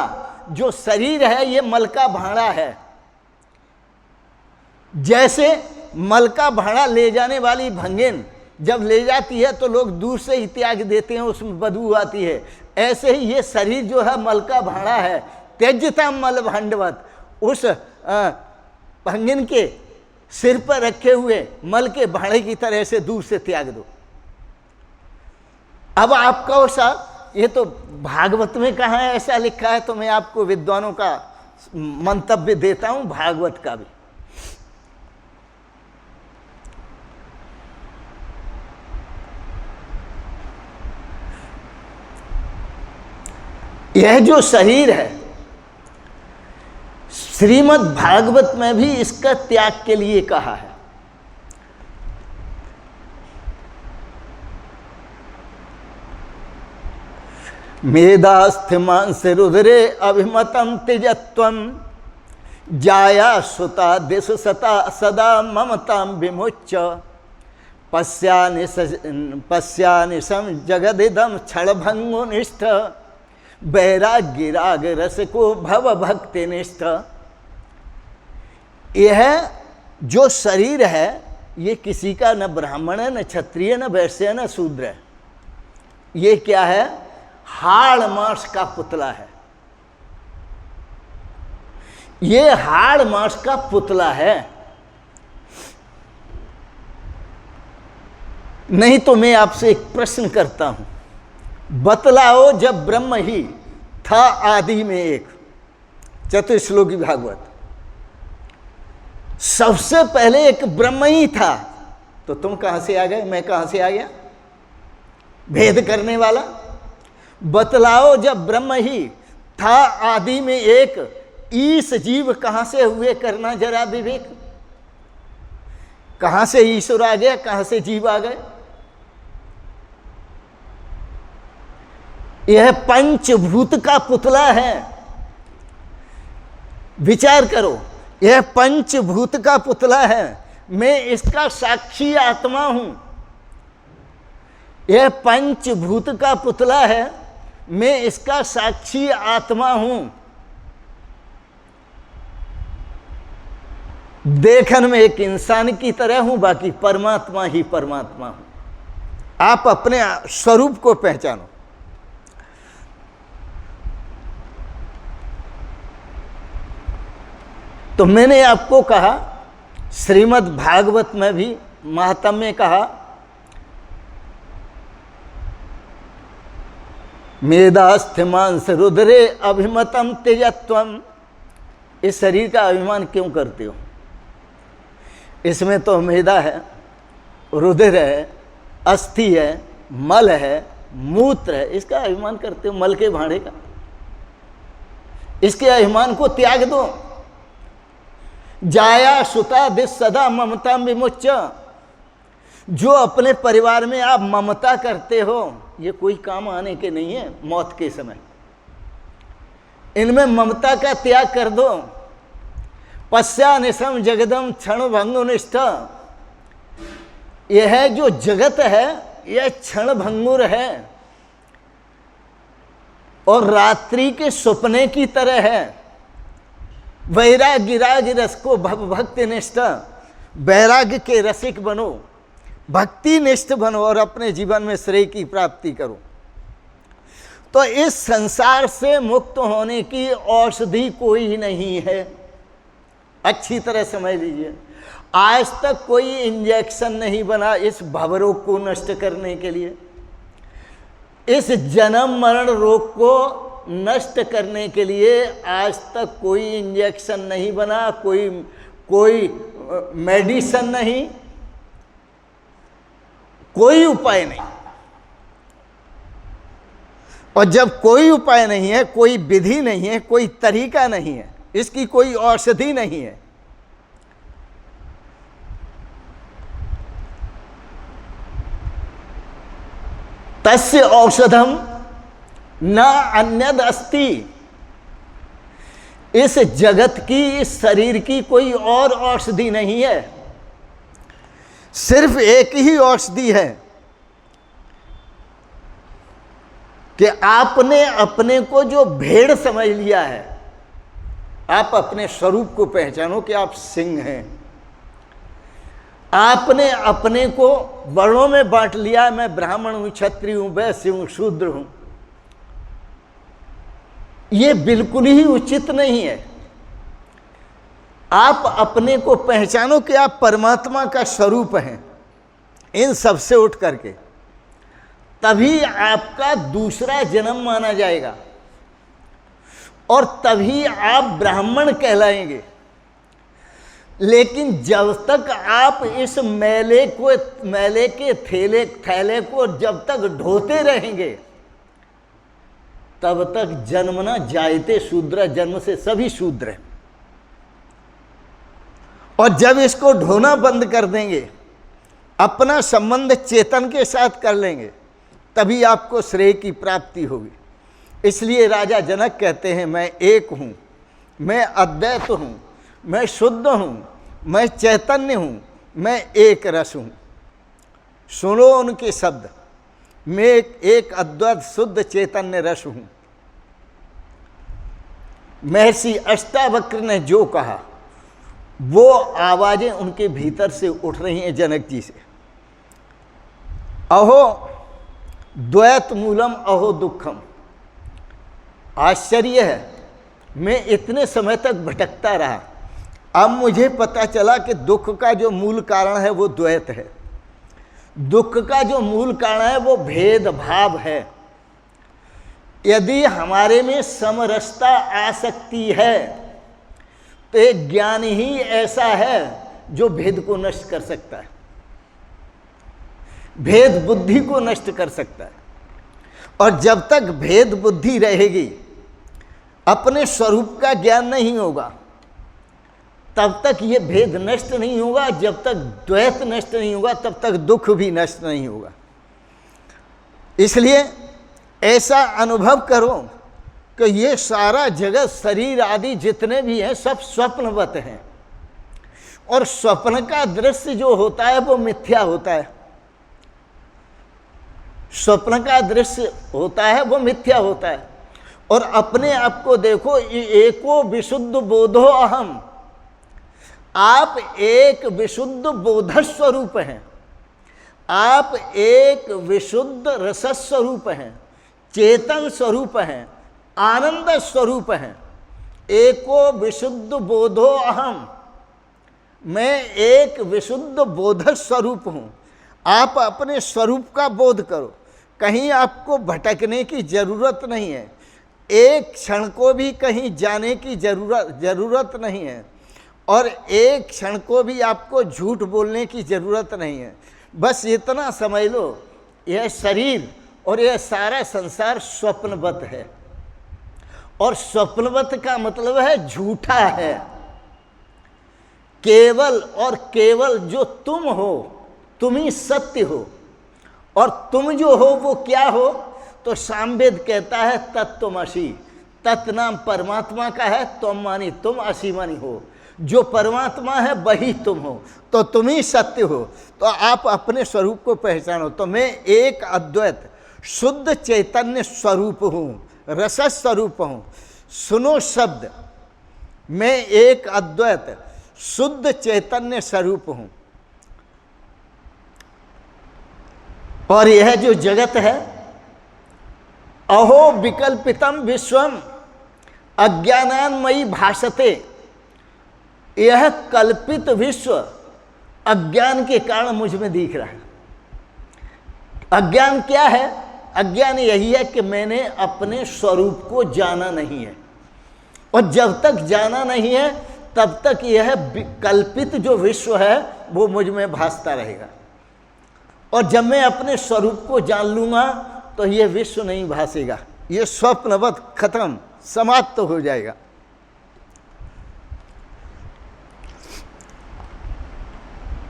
जो शरीर है ये मल का भाड़ा है। जैसे मल का भाड़ा ले जाने वाली भंगिन जब ले जाती है तो लोग दूर से ही त्याग देते हैं, उसमें बदबू आती है। ऐसे ही ये शरीर जो है मल का भाड़ा है। त्यज्यता मल भांडवत, उस भंगिन के सिर पर रखे हुए मल के भाड़े की तरह से दूर से त्याग दो। अब आपका वैसा, ये तो भागवत में कहाँ है ऐसा लिखा है, तो मैं आपको विद्वानों का मंतव्य देता हूं, भागवत का भी। यह जो शरीर है श्रीमद् भागवत में भी इसका त्याग के लिए कहा है। मेधास्थिमांस रुद्रे अभिमतम तिजत्वम जाया सुता दिश सता सदा ममताम विमुच्च पश्यानि सम जगदिदम क्षणभंगुनिष्ठ वैराग्य राग रस को भव भक्ति निष्ठ। यह जो शरीर है ये किसी का न ब्राह्मण है, न क्षत्रिय, न वैश्य, न शूद्र है। ये क्या है? हाड़ मांस का पुतला है। ये हाड़ मांस का पुतला है। नहीं तो मैं आपसे एक प्रश्न करता हूं, बतलाओ जब ब्रह्म ही था आदि में एक, चतुश्लोकी भागवत, सबसे पहले एक ब्रह्म ही था, तो तुम कहां से आ गए, मैं कहां से आ गया? भेद करने वाला। बतलाओ जब ब्रह्म ही था आदि में एक, ईश जीव कहां से हुए, करना जरा विवेक। कहां से ईश्वर आ गया, कहां से जीव आ गए? यह पंचभूत का पुतला है। विचार करो, यह पंचभूत का पुतला है, मैं इसका साक्षी आत्मा हूं। यह पंचभूत का पुतला है, मैं इसका साक्षी आत्मा हूं। देखन में एक इंसान की तरह हूं, बाकी परमात्मा ही परमात्मा हूं। आप अपने स्वरूप को पहचानो। तो मैंने आपको कहा, श्रीमद् भागवत में भी महात्म्य में कहा, मेधास्थिमांस रुद्रे अभिमतम तेजत्वम। इस शरीर का अभिमान क्यों करते हो? इसमें तो मेधा है, रुधिर है, अस्थि है, मल है, मूत्र है, इसका अभिमान करते हो, मल के भांडे का। इसके अभिमान को त्याग दो। जाया सुता दिस सदा ममता विमुच्च। जो अपने परिवार में आप ममता करते हो, ये कोई काम आने के नहीं है मौत के समय। इनमें ममता का त्याग कर दो। पश्यानिशम जगदम क्षण भंगुनिष्ठ। यह जो जगत है, यह क्षण भंगुर है और रात्रि के सपने की तरह है। वैराग्य राग रस को भक्ति निष्ठ। वैराग्य के रसिक बनो, भक्ति निष्ठ बनो और अपने जीवन में श्रेय की प्राप्ति करो। तो इस संसार से मुक्त होने की औषधि कोई नहीं है। अच्छी तरह समझ लीजिए, आज तक कोई इंजेक्शन नहीं बना इस भवरोग को नष्ट करने के लिए। इस जन्म मरण रोग को नष्ट करने के लिए आज तक कोई इंजेक्शन नहीं बना, कोई मेडिसिन नहीं, कोई उपाय नहीं। और जब कोई उपाय नहीं है, कोई विधि नहीं है, कोई तरीका नहीं है, इसकी कोई औषधि नहीं है, तस्य औषधम न अन्यद अस्ति। इस जगत की, इस शरीर की कोई और औषधि नहीं है। सिर्फ एक ही औषधि है कि आपने अपने को जो भेड़ समझ लिया है, आप अपने स्वरूप को पहचानो कि आप सिंह हैं। आपने अपने को वर्णों में बांट लिया, मैं ब्राह्मण हूं, क्षत्रिय हूं, वैश्य हूं, शूद्र हूं। ये बिल्कुल ही उचित नहीं है। आप अपने को पहचानो कि आप परमात्मा का स्वरूप हैं, इन सब से उठ करके, तभी आपका दूसरा जन्म माना जाएगा और तभी आप ब्राह्मण कहलाएंगे। लेकिन जब तक आप इस मैले के थैले को जब तक ढोते रहेंगे, तब तक जन्मना जायते शूद्र, जन्म से सभी शूद्र हैं। और जब इसको ढोना बंद कर देंगे, अपना संबंध चेतन के साथ कर लेंगे, तभी आपको श्रेय की प्राप्ति होगी। इसलिए राजा जनक कहते हैं, मैं एक हूं, मैं अद्वैत हूं, मैं शुद्ध हूं, मैं चैतन्य हूं, मैं एक रस हूं। सुनो उनके शब्द, मैं एक अद्वैत शुद्ध चैतन्य रस हूं। महर्षि अष्टावक्र ने जो कहा, वो आवाजें उनके भीतर से उठ रही हैं जनक जी से। अहो द्वैत मूलम अहो दुखम। आश्चर्य है, मैं इतने समय तक भटकता रहा, अब मुझे पता चला कि दुख का जो मूल कारण है वो द्वैत है। दुख का जो मूल कारण है वो भेदभाव है। यदि हमारे में समरसता आ सकती है तो एक ज्ञान ही ऐसा है जो भेद को नष्ट कर सकता है, भेद बुद्धि को नष्ट कर सकता है। और जब तक भेद बुद्धि रहेगी, अपने स्वरूप का ज्ञान नहीं होगा, तब तक ये भेद नष्ट नहीं होगा। जब तक द्वैत नष्ट नहीं होगा तब तक दुख भी नष्ट नहीं होगा। इसलिए ऐसा अनुभव करो कि ये सारा जगत, शरीर आदि जितने भी हैं, सब स्वप्नवत हैं। और स्वप्न का दृश्य जो होता है वो मिथ्या होता है। स्वप्न का दृश्य होता है वो मिथ्या होता है। और अपने आप को देखो, एको विशुद्ध बोधो अहम, आप एक विशुद्ध बोध स्वरूप हैं, आप एक विशुद्ध रस स्वरूप हैं, चेतन स्वरूप हैं, आनंद स्वरूप हैं। एको विशुद्ध बोधो अहम, मैं एक विशुद्ध बोध स्वरूप हूँ। आप अपने स्वरूप का बोध करो, कहीं आपको भटकने की जरूरत नहीं है, एक क्षण को भी कहीं जाने की जरूरत नहीं है, और एक क्षण को भी आपको झूठ बोलने की जरूरत नहीं है। बस इतना समझ लो, यह शरीर और यह सारा संसार स्वप्नवत है। और स्वप्नवत का मतलब है झूठा है। केवल और केवल जो तुम हो, तुम ही सत्य हो। और तुम जो हो वो क्या हो? तो सामवेद कहता है तत्त्वमसि। तत् नाम परमात्मा का है, तुम मानी तुम, असी मानी हो। जो परमात्मा है वही तुम हो, तो तुम ही सत्य हो। तो आप अपने स्वरूप को पहचानो। तो मैं एक अद्वैत शुद्ध चैतन्य स्वरूप हूँ, रस स्वरूप हूँ। सुनो शब्द, मैं एक अद्वैत शुद्ध चैतन्य स्वरूप हूँ। और यह जो जगत है, अहो विकल्पितम विश्वम अज्ञानान्मयी भासते, यह कल्पित विश्व अज्ञान के कारण मुझ में दिख रहा है। अज्ञान क्या है? अज्ञान यही है कि मैंने अपने स्वरूप को जाना नहीं है। और जब तक जाना नहीं है तब तक यह कल्पित जो विश्व है वो मुझ में भासता रहेगा। और जब मैं अपने स्वरूप को जान लूँगा तो यह विश्व नहीं भासेगा, ये स्वप्नवत खत्म, समाप्त तो हो जाएगा।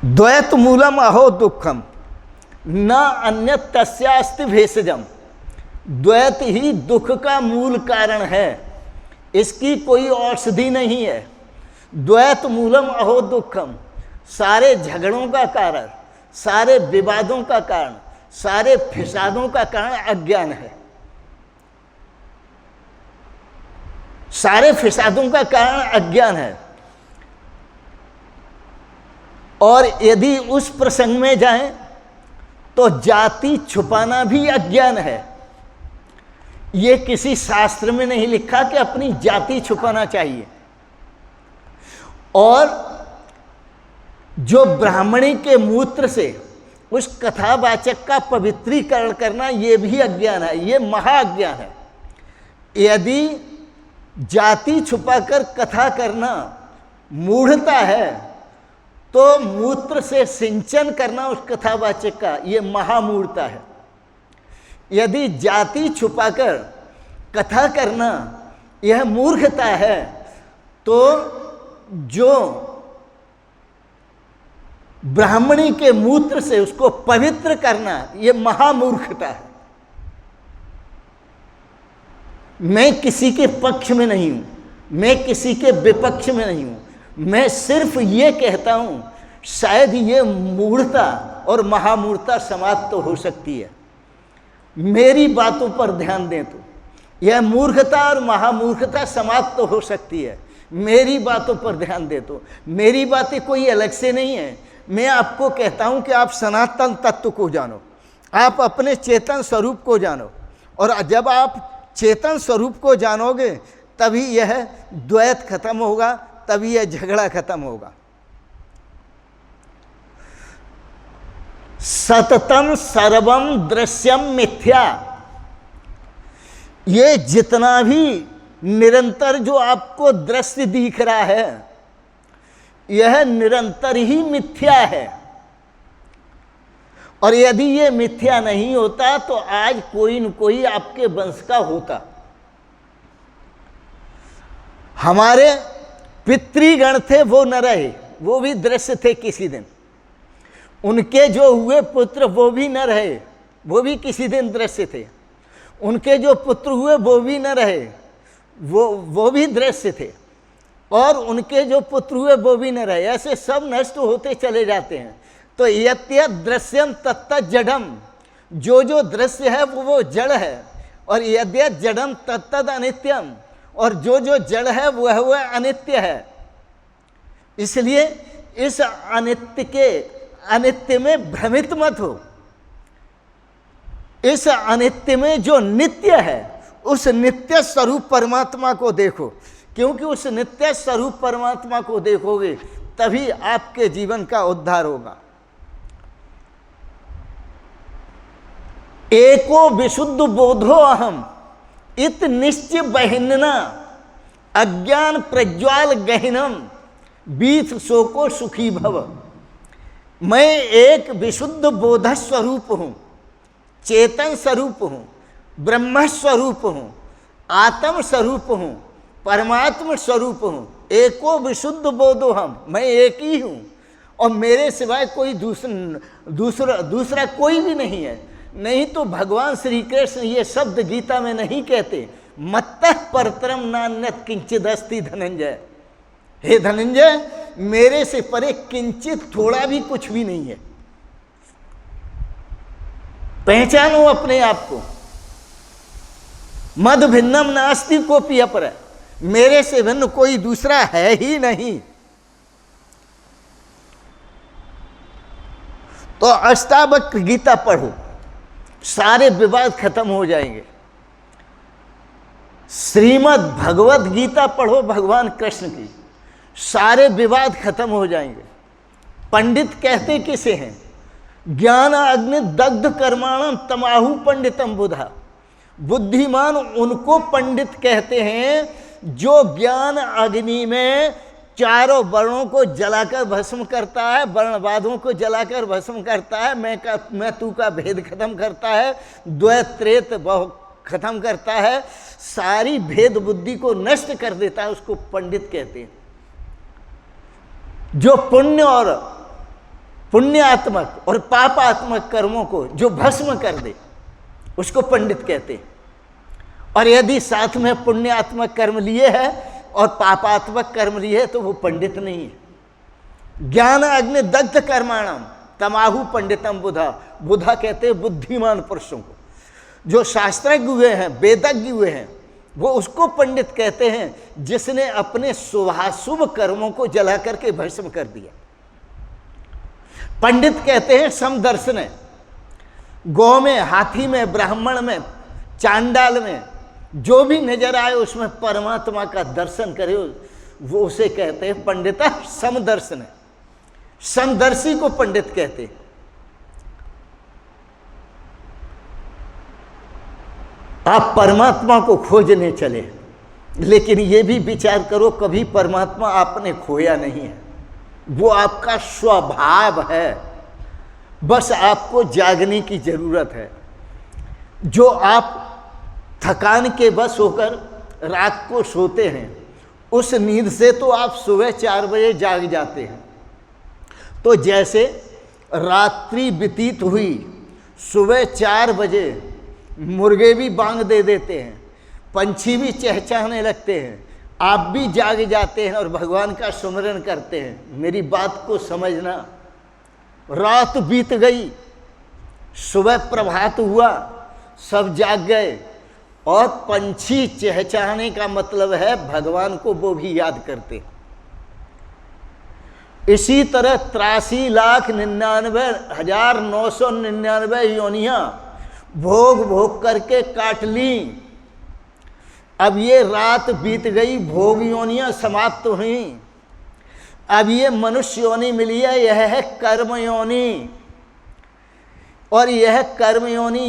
द्वैत मूलम अहो दुखम न अन्य तस्यास्ति भेषजम। द्वैत ही दुख का मूल कारण है, इसकी कोई औषधि नहीं है। द्वैत मूलम अहो दुखम, सारे झगड़ों का कारण, सारे विवादों का कारण, सारे फिसादों का कारण अज्ञान है। सारे फिसादों का कारण अज्ञान है। और यदि उस प्रसंग में जाएं तो जाति छुपाना भी अज्ञान है। ये किसी शास्त्र में नहीं लिखा कि अपनी जाति छुपाना चाहिए। और जो ब्राह्मणी के मूत्र से उस कथावाचक का पवित्रीकरण करना, ये भी अज्ञान है, ये महाअज्ञान है। यदि जाति छुपाकर कथा करना मूढ़ता है तो मूत्र से सिंचन करना उस कथावाचक का, ये महामूढ़ता है। यदि जाति छुपाकर कथा करना यह मूर्खता है तो जो ब्राह्मणी के मूत्र से उसको पवित्र करना यह महामूर्खता है। मैं किसी के पक्ष में नहीं हूं, मैं किसी के विपक्ष में नहीं हूं, मैं सिर्फ ये कहता हूं शायद ये मूढ़ता और महामूर्खता समाप्त तो हो सकती है। मेरी बातों पर ध्यान दें तो यह मूर्खता और महामूर्खता समाप्त तो हो सकती है। मेरी बातों पर ध्यान दे तो मेरी बातें कोई अलग से नहीं है। मैं आपको कहता हूं कि आप सनातन तत्व को जानो, आप अपने चेतन स्वरूप को जानो। और जब आप चेतन स्वरूप को जानोगे तभी यह द्वैत खत्म होगा, तभी यह झगड़ा खत्म होगा। सततम सर्वम दृश्यम मिथ्या, ये जितना भी निरंतर जो आपको दृश्य दिख रहा है यह निरंतर ही मिथ्या है। और यदि ये मिथ्या नहीं होता तो आज कोई न कोई आपके वंश का होता। हमारे पितृगण थे वो न रहे, वो भी दृश्य थे किसी दिन। उनके जो हुए पुत्र वो भी न रहे, वो भी किसी दिन दृश्य थे। उनके जो पुत्र हुए वो भी न रहे, वो भी दृश्य थे। और उनके जो पुत्र हुए वो भी न रहे। ऐसे सब नष्ट होते चले जाते हैं। तो यत् दृश्यम तत्त जडम, जो जो दृश्य है वो जड़ है। और यद्यत् जडम तत्तद अनित्यम, और जो जो जड़ है वह अनित्य है। इसलिए इस अनित्य में भ्रमित मत हो। इस अनित्य में जो नित्य है उस नित्य स्वरूप परमात्मा को देखो, क्योंकि उस नित्य स्वरूप परमात्मा को देखोगे तभी आपके जीवन का उद्धार होगा। एको विशुद्ध बोधो अहम इत निश्चय बहिन्ना अज्ञान प्रज्वाल गहिनम बीत शोको सुखी भव। मैं एक विशुद्ध बोध स्वरूप हूं, चेतन स्वरूप हूं, ब्रह्म स्वरूप हूं, आत्म स्वरूप हूं, परमात्मा स्वरूप हूं। एको विशुद्ध बोधो हम, मैं एक ही हूं और मेरे सिवाय कोई दूसरा कोई भी नहीं है। नहीं तो भगवान श्री कृष्ण ये शब्द गीता में नहीं कहते, मत्तः परतरम नान्यत् किंचिदस्ति धनंजय। हे धनंजय, मेरे से परे किंचित थोड़ा भी कुछ भी नहीं है। पहचानो अपने आप को। मद भिन्नम नास्ति कोपि अपर, मेरे से भिन्न कोई दूसरा है ही नहीं। तो अष्टावक्र गीता पढ़ो, सारे विवाद खत्म हो जाएंगे। श्रीमद् भगवत गीता पढ़ो भगवान कृष्ण की, सारे विवाद खत्म हो जाएंगे। पंडित कहते किसे हैं? ज्ञान अग्नि दग्ध कर्माणम तमाहु पंडितम बुधा। बुद्धिमान उनको पंडित कहते हैं जो ज्ञान अग्नि में चारों वर्णों को जलाकर भस्म करता है, वर्णवादों को जलाकर भस्म करता है, मैं तू का भेद खत्म करता है, द्वैत त्रेत खत्म करता है, सारी भेद बुद्धि को नष्ट कर देता है, उसको पंडित कहते हैं। जो पुण्यात्मक और पापात्मक कर्मों को जो भस्म कर दे उसको पंडित कहते हैं। और यदि साथ में पुण्यात्मक कर्म लिए है और पापात्मक कर्म लिए है तो वो पंडित नहीं है। ज्ञान अग्नि दग्ध कर्माणम तमाहु पंडितम बुधा। बुधा कहते हैं बुद्धिमान पुरुषों को, जो शास्त्रज्ञ हुए हैं, वेदज्ञ हुए हैं, वो उसको पंडित कहते हैं जिसने अपने शुभाशुभ कर्मों को जला करके भस्म कर दिया। पंडित कहते हैं समदर्शन, गौ में, हाथी में, ब्राह्मण में, चांडाल में जो भी नजर आए उसमें परमात्मा का दर्शन करे, वो उसे कहते हैं पंडिता समदर्शन। समदर्शी को पंडित कहते हैं। आप परमात्मा को खोजने चले, लेकिन ये भी विचार करो कभी परमात्मा आपने खोया नहीं है, वो आपका स्वभाव है। बस आपको जागने की जरूरत है। जो आप थकान के बस होकर रात को सोते हैं, उस नींद से तो आप सुबह 4 बजे जाग जाते हैं। तो जैसे रात्रि व्यतीत हुई, सुबह 4 बजे मुर्गे भी बांग दे देते हैं, पंछी भी चहचहाने लगते हैं, आप भी जाग जाते हैं और भगवान का सुमिरन करते हैं। मेरी बात को समझना। रात बीत गई, सुबह प्रभात हुआ, सब जाग गए और पंछी चहचहाने का मतलब है भगवान को वो भी याद करते। इसी तरह 83,99,999 योनियां भोग करके काट ली, अब ये रात बीत गई, भोग योनियां समाप्त हुई, अब ये मनुष्य योनि मिली है, यह है कर्म योनि। और यह कर्म योनि,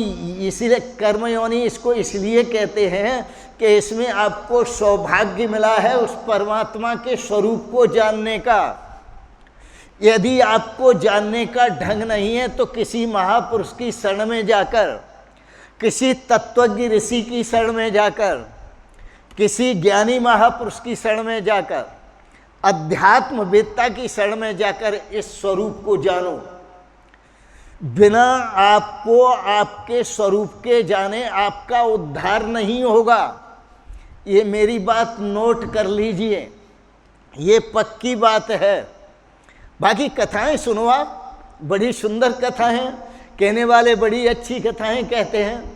इसीलिए कर्म योनि इसको इसलिए कहते हैं कि इसमें आपको सौभाग्य मिला है उस परमात्मा के स्वरूप को जानने का। यदि आपको जानने का ढंग नहीं है तो किसी महापुरुष की शरण में जाकर, किसी तत्वज्ञ ऋषि की शरण में जाकर, किसी ज्ञानी महापुरुष की शरण में जाकर, अध्यात्मवेत्ता की शरण में जाकर इस स्वरूप को जानो। बिना आपको आपके स्वरूप के जाने आपका उद्धार नहीं होगा। ये मेरी बात नोट कर लीजिए, ये पक्की बात है। बाकी कथाएं सुनो आप, बड़ी सुंदर कथा हैं, कहने वाले बड़ी अच्छी कथाएं कहते हैं।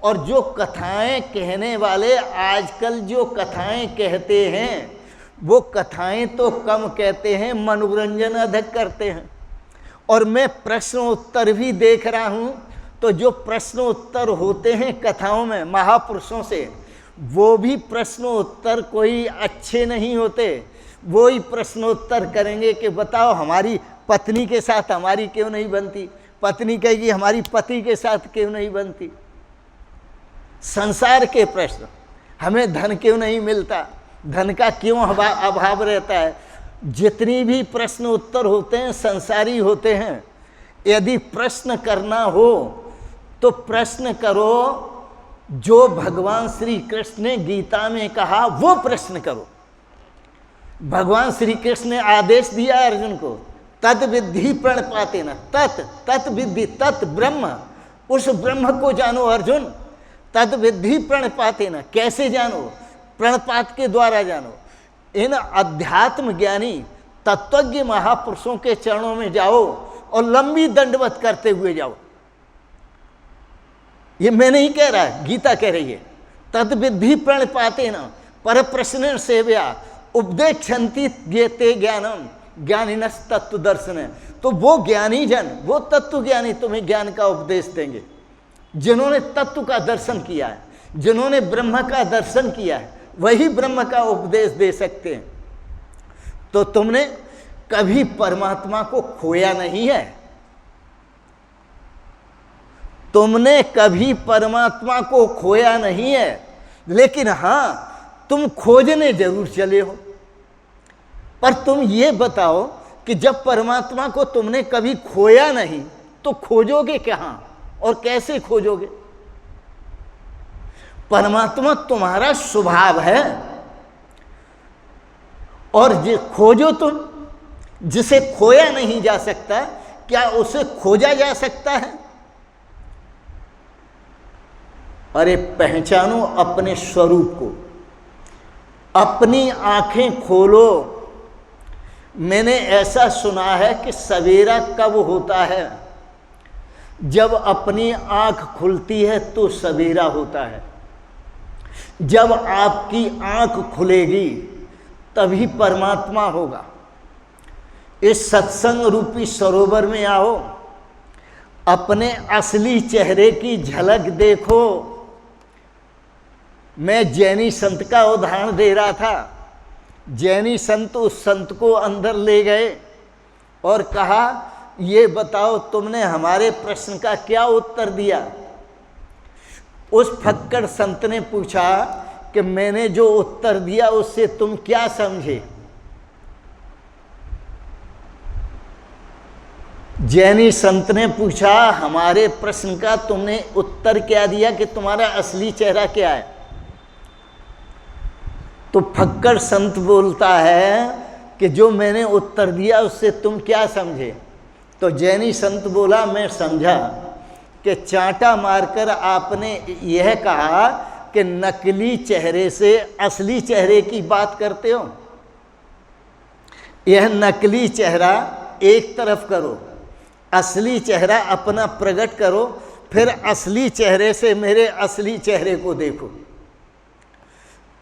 और जो कथाएं कहने वाले आजकल जो कथाएं कहते हैं वो कथाएं तो कम कहते हैं, मनोरंजन अधिक करते हैं। और मैं प्रश्न उत्तर भी देख रहा हूं, तो जो प्रश्न उत्तर होते हैं कथाओं में महापुरुषों से, वो भी प्रश्न उत्तर कोई अच्छे नहीं होते। वो ही प्रश्न उत्तर करेंगे कि बताओ हमारी पत्नी के साथ हमारी क्यों नहीं बनती, पत्नी कहेगी हमारी पति के साथ क्यों नहीं बनती। संसार के प्रश्न, हमें धन क्यों नहीं मिलता, धन का क्यों अभाव रहता है। जितनी भी प्रश्न उत्तर होते हैं संसारी होते हैं। यदि प्रश्न करना हो तो प्रश्न करो जो भगवान श्री कृष्ण ने गीता में कहा, वो प्रश्न करो। भगवान श्री कृष्ण ने आदेश दिया अर्जुन को, तत् विद्धि प्रणपातेन, तत् विद्धि, तत् ब्रह्म, उस ब्रह्म को जानो अर्जुन। तत् विद्धि प्रणपातेन, कैसे जानो, प्रणपात के द्वारा जानो। इन अध्यात्म ज्ञानी तत्वज्ञ महापुरुषों के चरणों में जाओ और लंबी दंडवत करते हुए जाओ। ये मैं नहीं कह रहा, गीता कह रही है। तत् विद्धि प्रणपातेन पर प्रश्न सेव्या उपदेक्षन्ति ज्ञेते ज्ञानम ज्ञानिनस् तत्व दर्शन। तो वो ज्ञानी जन, वो तत्व ज्ञानी तुम्हें ज्ञान का उपदेश देंगे, जिन्होंने तत्व का दर्शन किया है, जिन्होंने ब्रह्म का दर्शन किया है, वही ब्रह्म का उपदेश दे सकते हैं। तो तुमने कभी परमात्मा को खोया नहीं है, तुमने कभी परमात्मा को खोया नहीं है, लेकिन हां तुम खोजने जरूर चले हो। पर तुम ये बताओ कि जब परमात्मा को तुमने कभी खोया नहीं तो खोजोगे कहां और कैसे खोजोगे। परमात्मा तुम्हारा स्वभाव है, और खोजो तुम, जिसे खोया नहीं जा सकता, क्या उसे खोजा जा सकता है। अरे पहचानो अपने स्वरूप को, अपनी आंखें खोलो। मैंने ऐसा सुना है कि सवेरा कब होता है, जब अपनी आंख खुलती है तो सवेरा होता है। जब आपकी आंख खुलेगी तभी परमात्मा होगा। इस सत्संग रूपी सरोवर में आओ, अपने असली चेहरे की झलक देखो। मैं जैनी संत का उदाहरण दे रहा था। जैनी संत उस संत को अंदर ले गए और कहा, ये बताओ तुमने हमारे प्रश्न का क्या उत्तर दिया। उस फक्कड़ संत ने पूछा कि मैंने जो उत्तर दिया उससे तुम क्या समझे। जैनी संत ने पूछा, हमारे प्रश्न का तुमने उत्तर क्या दिया, कि तुम्हारा असली चेहरा क्या है। तो फक्कड़ संत बोलता है कि जो मैंने उत्तर दिया उससे तुम क्या समझे। तो जैनी संत बोला, मैं समझा कि चांटा मारकर आपने यह कहा कि नकली चेहरे से असली चेहरे की बात करते हो। यह नकली चेहरा एक तरफ करो, असली चेहरा अपना प्रकट करो, फिर असली चेहरे से मेरे असली चेहरे को देखो।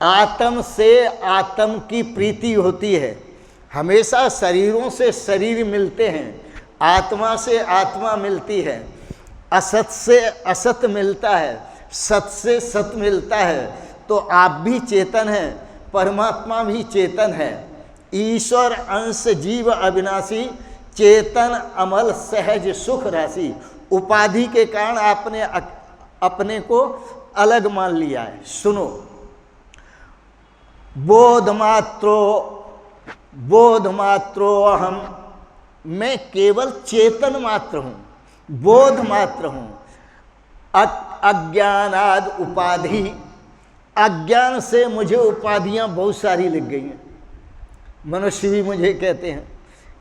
आत्म से आत्म की प्रीति होती है। हमेशा शरीरों से शरीर मिलते हैं, आत्मा से आत्मा मिलती है, असत से असत मिलता है, सत से सत मिलता है। तो आप भी चेतन हैं, परमात्मा भी चेतन है। ईश्वर अंश जीव अविनाशी, चेतन अमल सहज सुख राशि। उपाधि के कारण आपने अपने को अलग मान लिया है। सुनो, बोध मात्रो अहम, मैं केवल चेतन मात्र हूँ, बोध मात्र हूँ। अज्ञानाद उपाधि, अज्ञान से मुझे उपाधियाँ बहुत सारी लग गई हैं। मनुष्य भी मुझे कहते हैं,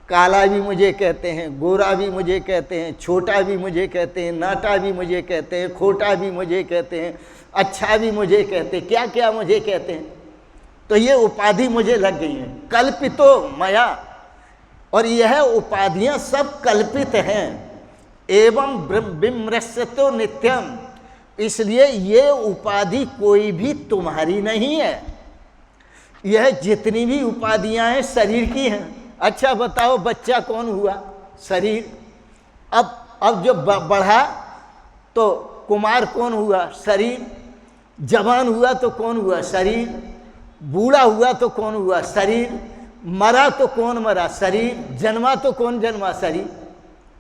काला भी मुझे कहते हैं, गोरा भी मुझे कहते हैं, छोटा भी मुझे कहते हैं, नाटा भी मुझे कहते हैं, खोटा भी मुझे कहते हैं, अच्छा भी मुझे कहते हैं, क्या क्या मुझे कहते हैं। तो ये उपाधि मुझे लग गई हैं, कल्पितो मया, और यह उपाधियां सब कल्पित हैं। एवं विमृश्यतो नित्यम, इसलिए ये उपाधि कोई भी तुम्हारी नहीं है। यह जितनी भी उपाधियां हैं शरीर की हैं। अच्छा बताओ, बच्चा कौन हुआ? शरीर। अब जब बढ़ा तो कुमार कौन हुआ? शरीर। जवान हुआ तो कौन हुआ? शरीर। बूढ़ा हुआ तो कौन हुआ? शरीर। मरा तो कौन मरा? शरीर। जन्मा तो कौन जन्मा? शरीर।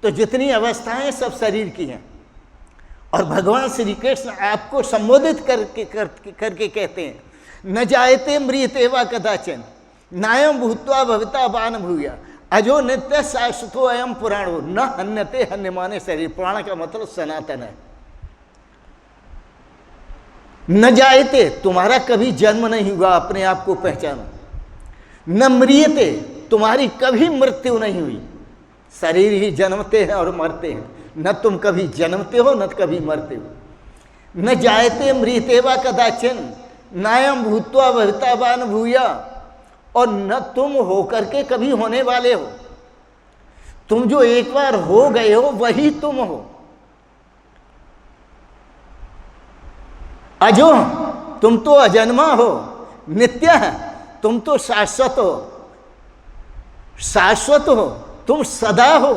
तो जितनी अवस्थाएं सब शरीर की हैं। और भगवान श्री कृष्ण आपको संबोधित करके कहते हैं, न जायते म्रियते वा कदाचन, नायम भूत्वा भविता बान भूया, अजो नित्य शाश्वतो अयम पुराणो, न हन्यते हन्यमाने शरीर। पुराण का मतलब सनातन है। न जायते, तुम्हारा कभी जन्म नहीं हुआ, अपने आप को पहचानो। न म्रियते, तुम्हारी कभी मृत्यु नहीं हुई। शरीर ही जन्मते हैं और मरते हैं, न तुम कभी जन्मते हो न कभी मरते हो। न जायते म्रियते वा कदाचन, नायम भूत्वा भवितावान भूया, और न तुम होकर के कभी होने वाले हो। तुम जो एक बार हो गए हो वही तुम हो। अजो, तुम तो अजन्मा हो। नित्य है, तुम तो शाश्वत हो, शाश्वत हो, तुम सदा हो।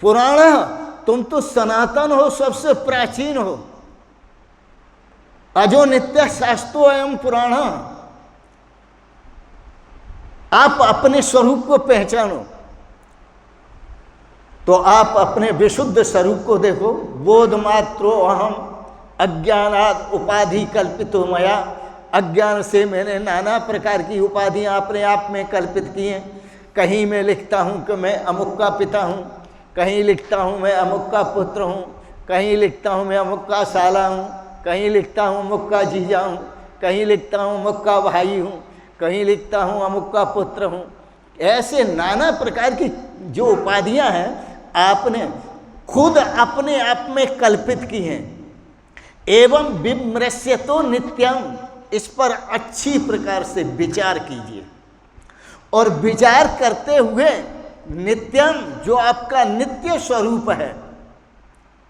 पुराण, तुम तो सनातन हो, सबसे प्राचीन हो। अजो नित्य शाश्वतो अयम पुराण। आप अपने स्वरूप को पहचानो तो आप अपने विशुद्ध स्वरूप को देखो। बोध मात्रो अहम, अज्ञानाद उपाधि कल्पितो मया, अज्ञान से मैंने नाना प्रकार की उपाधियां अपने आप में कल्पित की हैं। कहीं मैं लिखता हूँ कि मैं अमुक का पिता हूँ, कहीं लिखता हूँ मैं अमुक का पुत्र हूँ, कहीं लिखता हूँ मैं अमुक का साला हूँ, कहीं लिखता हूँ अमुक का जीजा हूँ, कहीं लिखता हूँ अमुक का भाई हूँ, कहीं लिखता हूँ अमुक का पुत्र हूँ। ऐसे नाना प्रकार की जो उपाधियाँ हैं आपने खुद अपने आप में कल्पित की हैं। एवं विमृश्यतो नित्यम, इस पर अच्छी प्रकार से विचार कीजिए। और विचार करते हुए नित्यम, जो आपका नित्य स्वरूप है,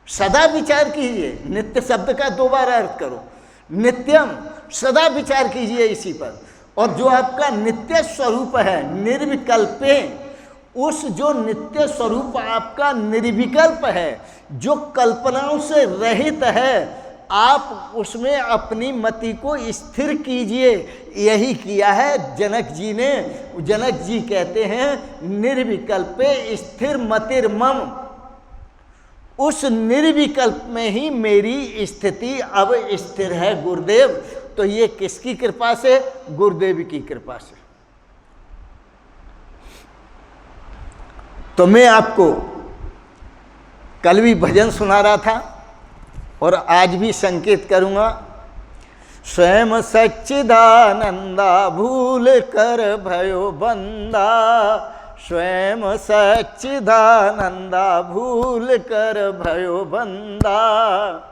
सदा विचार कीजिए। नित्य शब्द का दो बार अर्थ करो। नित्यम, सदा विचार कीजिए इसी पर। और जो आपका नित्य स्वरूप है निर्विकल्पे, उस जो नित्य स्वरूप आपका निर्विकल्प है, जो कल्पनाओं से रहित है, आप उसमें अपनी मति को स्थिर कीजिए। यही किया है जनक जी ने। जनक जी कहते हैं निर्विकल्पे स्थिर मतिर्मम, उस निर्विकल्प में ही मेरी स्थिति अब स्थिर है गुरुदेव। तो ये किसकी कृपा से? गुरुदेव की कृपा से। तो मैं आपको कल भी भजन सुना रहा था और आज भी संकेत करूंगा। स्वयं सच्चिदानंदा भूल कर भयो बंदा, स्वयं सच्चिदानंदा भूल कर भयो बंदा,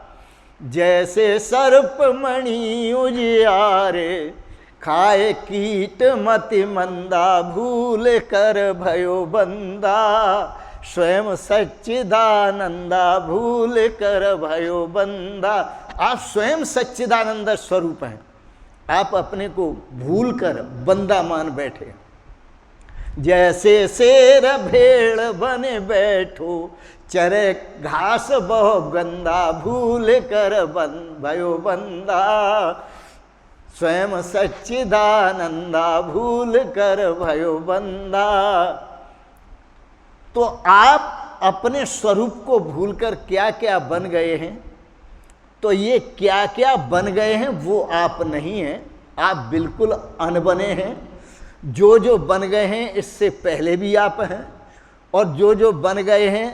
जैसे सर्प मणि उजियारे खाए कीट मति मंदा, भूल कर भयो बंदा, स्वयं सच्चिदानंदा भूल कर भयो बंदा। आप स्वयं सच्चिदानंद स्वरूप हैं, आप अपने को भूल कर बंदा मान बैठे। जैसे शेर भेड़ बने बैठो, चरे घास बहु गंदा, भूल कर भयो बंदा। स्वयं सच्चिदानंदा भूल कर भयो बंदा। तो आप अपने स्वरूप को भूलकर क्या क्या बन गए हैं, तो ये क्या क्या बन गए हैं वो आप नहीं हैं, आप बिल्कुल अनबने हैं। जो जो बन गए हैं इससे पहले भी आप हैं, और जो जो बन गए हैं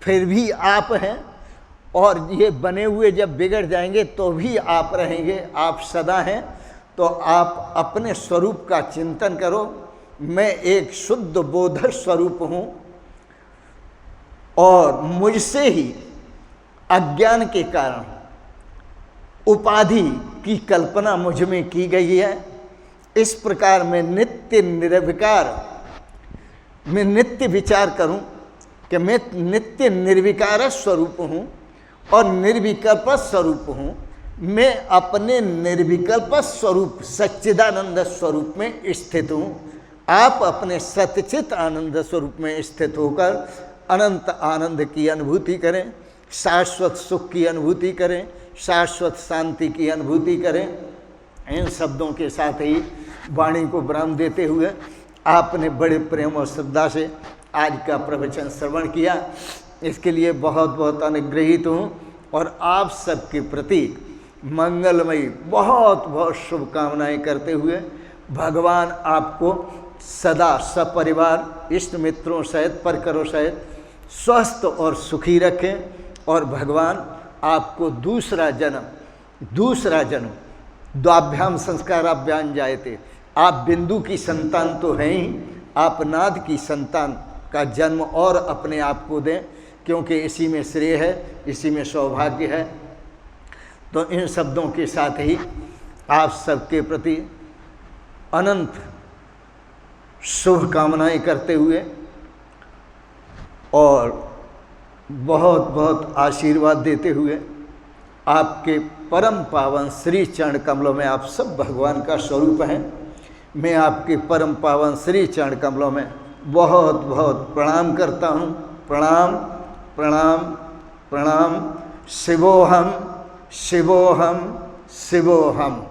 फिर भी आप हैं, और ये बने हुए जब बिगड़ जाएंगे तो भी आप रहेंगे, आप सदा हैं। तो आप अपने स्वरूप का चिंतन करो। मैं एक शुद्ध बोधर स्वरूप हूँ, और मुझसे ही अज्ञान के कारण उपाधि की कल्पना मुझ में की गई है। इस प्रकार मैं नित्य निर्विकार, मैं नित्य विचार करूं कि मैं नित्य निर्विकार स्वरूप हूं और निर्विकल्प स्वरूप हूं। मैं अपने निर्विकल्प स्वरूप सच्चिदानंद स्वरूप में स्थित हूं। आप अपने सच्चित आनंद स्वरूप में स्थित होकर अनंत आनंद की अनुभूति करें, शाश्वत सुख की अनुभूति करें, शाश्वत शांति की अनुभूति करें। इन शब्दों के साथ ही वाणी को विराम देते हुए आपने बड़े प्रेम और श्रद्धा से आज का प्रवचन श्रवण किया, इसके लिए बहुत बहुत अनुग्रहित हूँ, और आप सबके प्रति मंगलमयी बहुत बहुत शुभकामनाएं करते हुए भगवान आपको सदा सपरिवार इष्ट मित्रों सहित परकरों सहित स्वस्थ और सुखी रखें, और भगवान आपको दूसरा जन्म द्वाभ्याम संस्काराभ्याम जायते, आप बिंदु की संतान तो हैं ही, आप नाद की संतान का जन्म और अपने आप को दें, क्योंकि इसी में श्रेय है, इसी में सौभाग्य है। तो इन शब्दों के साथ ही आप सबके प्रति अनंत शुभकामनाएं करते हुए और बहुत बहुत आशीर्वाद देते हुए आपके परम पावन श्री चरण कमलों में, आप सब भगवान का स्वरूप हैं, मैं आपके परम पावन श्री चरण कमलों में बहुत बहुत प्रणाम करता हूँ। प्रणाम प्रणाम प्रणाम। शिवोहम शिवोहम शिवोहम।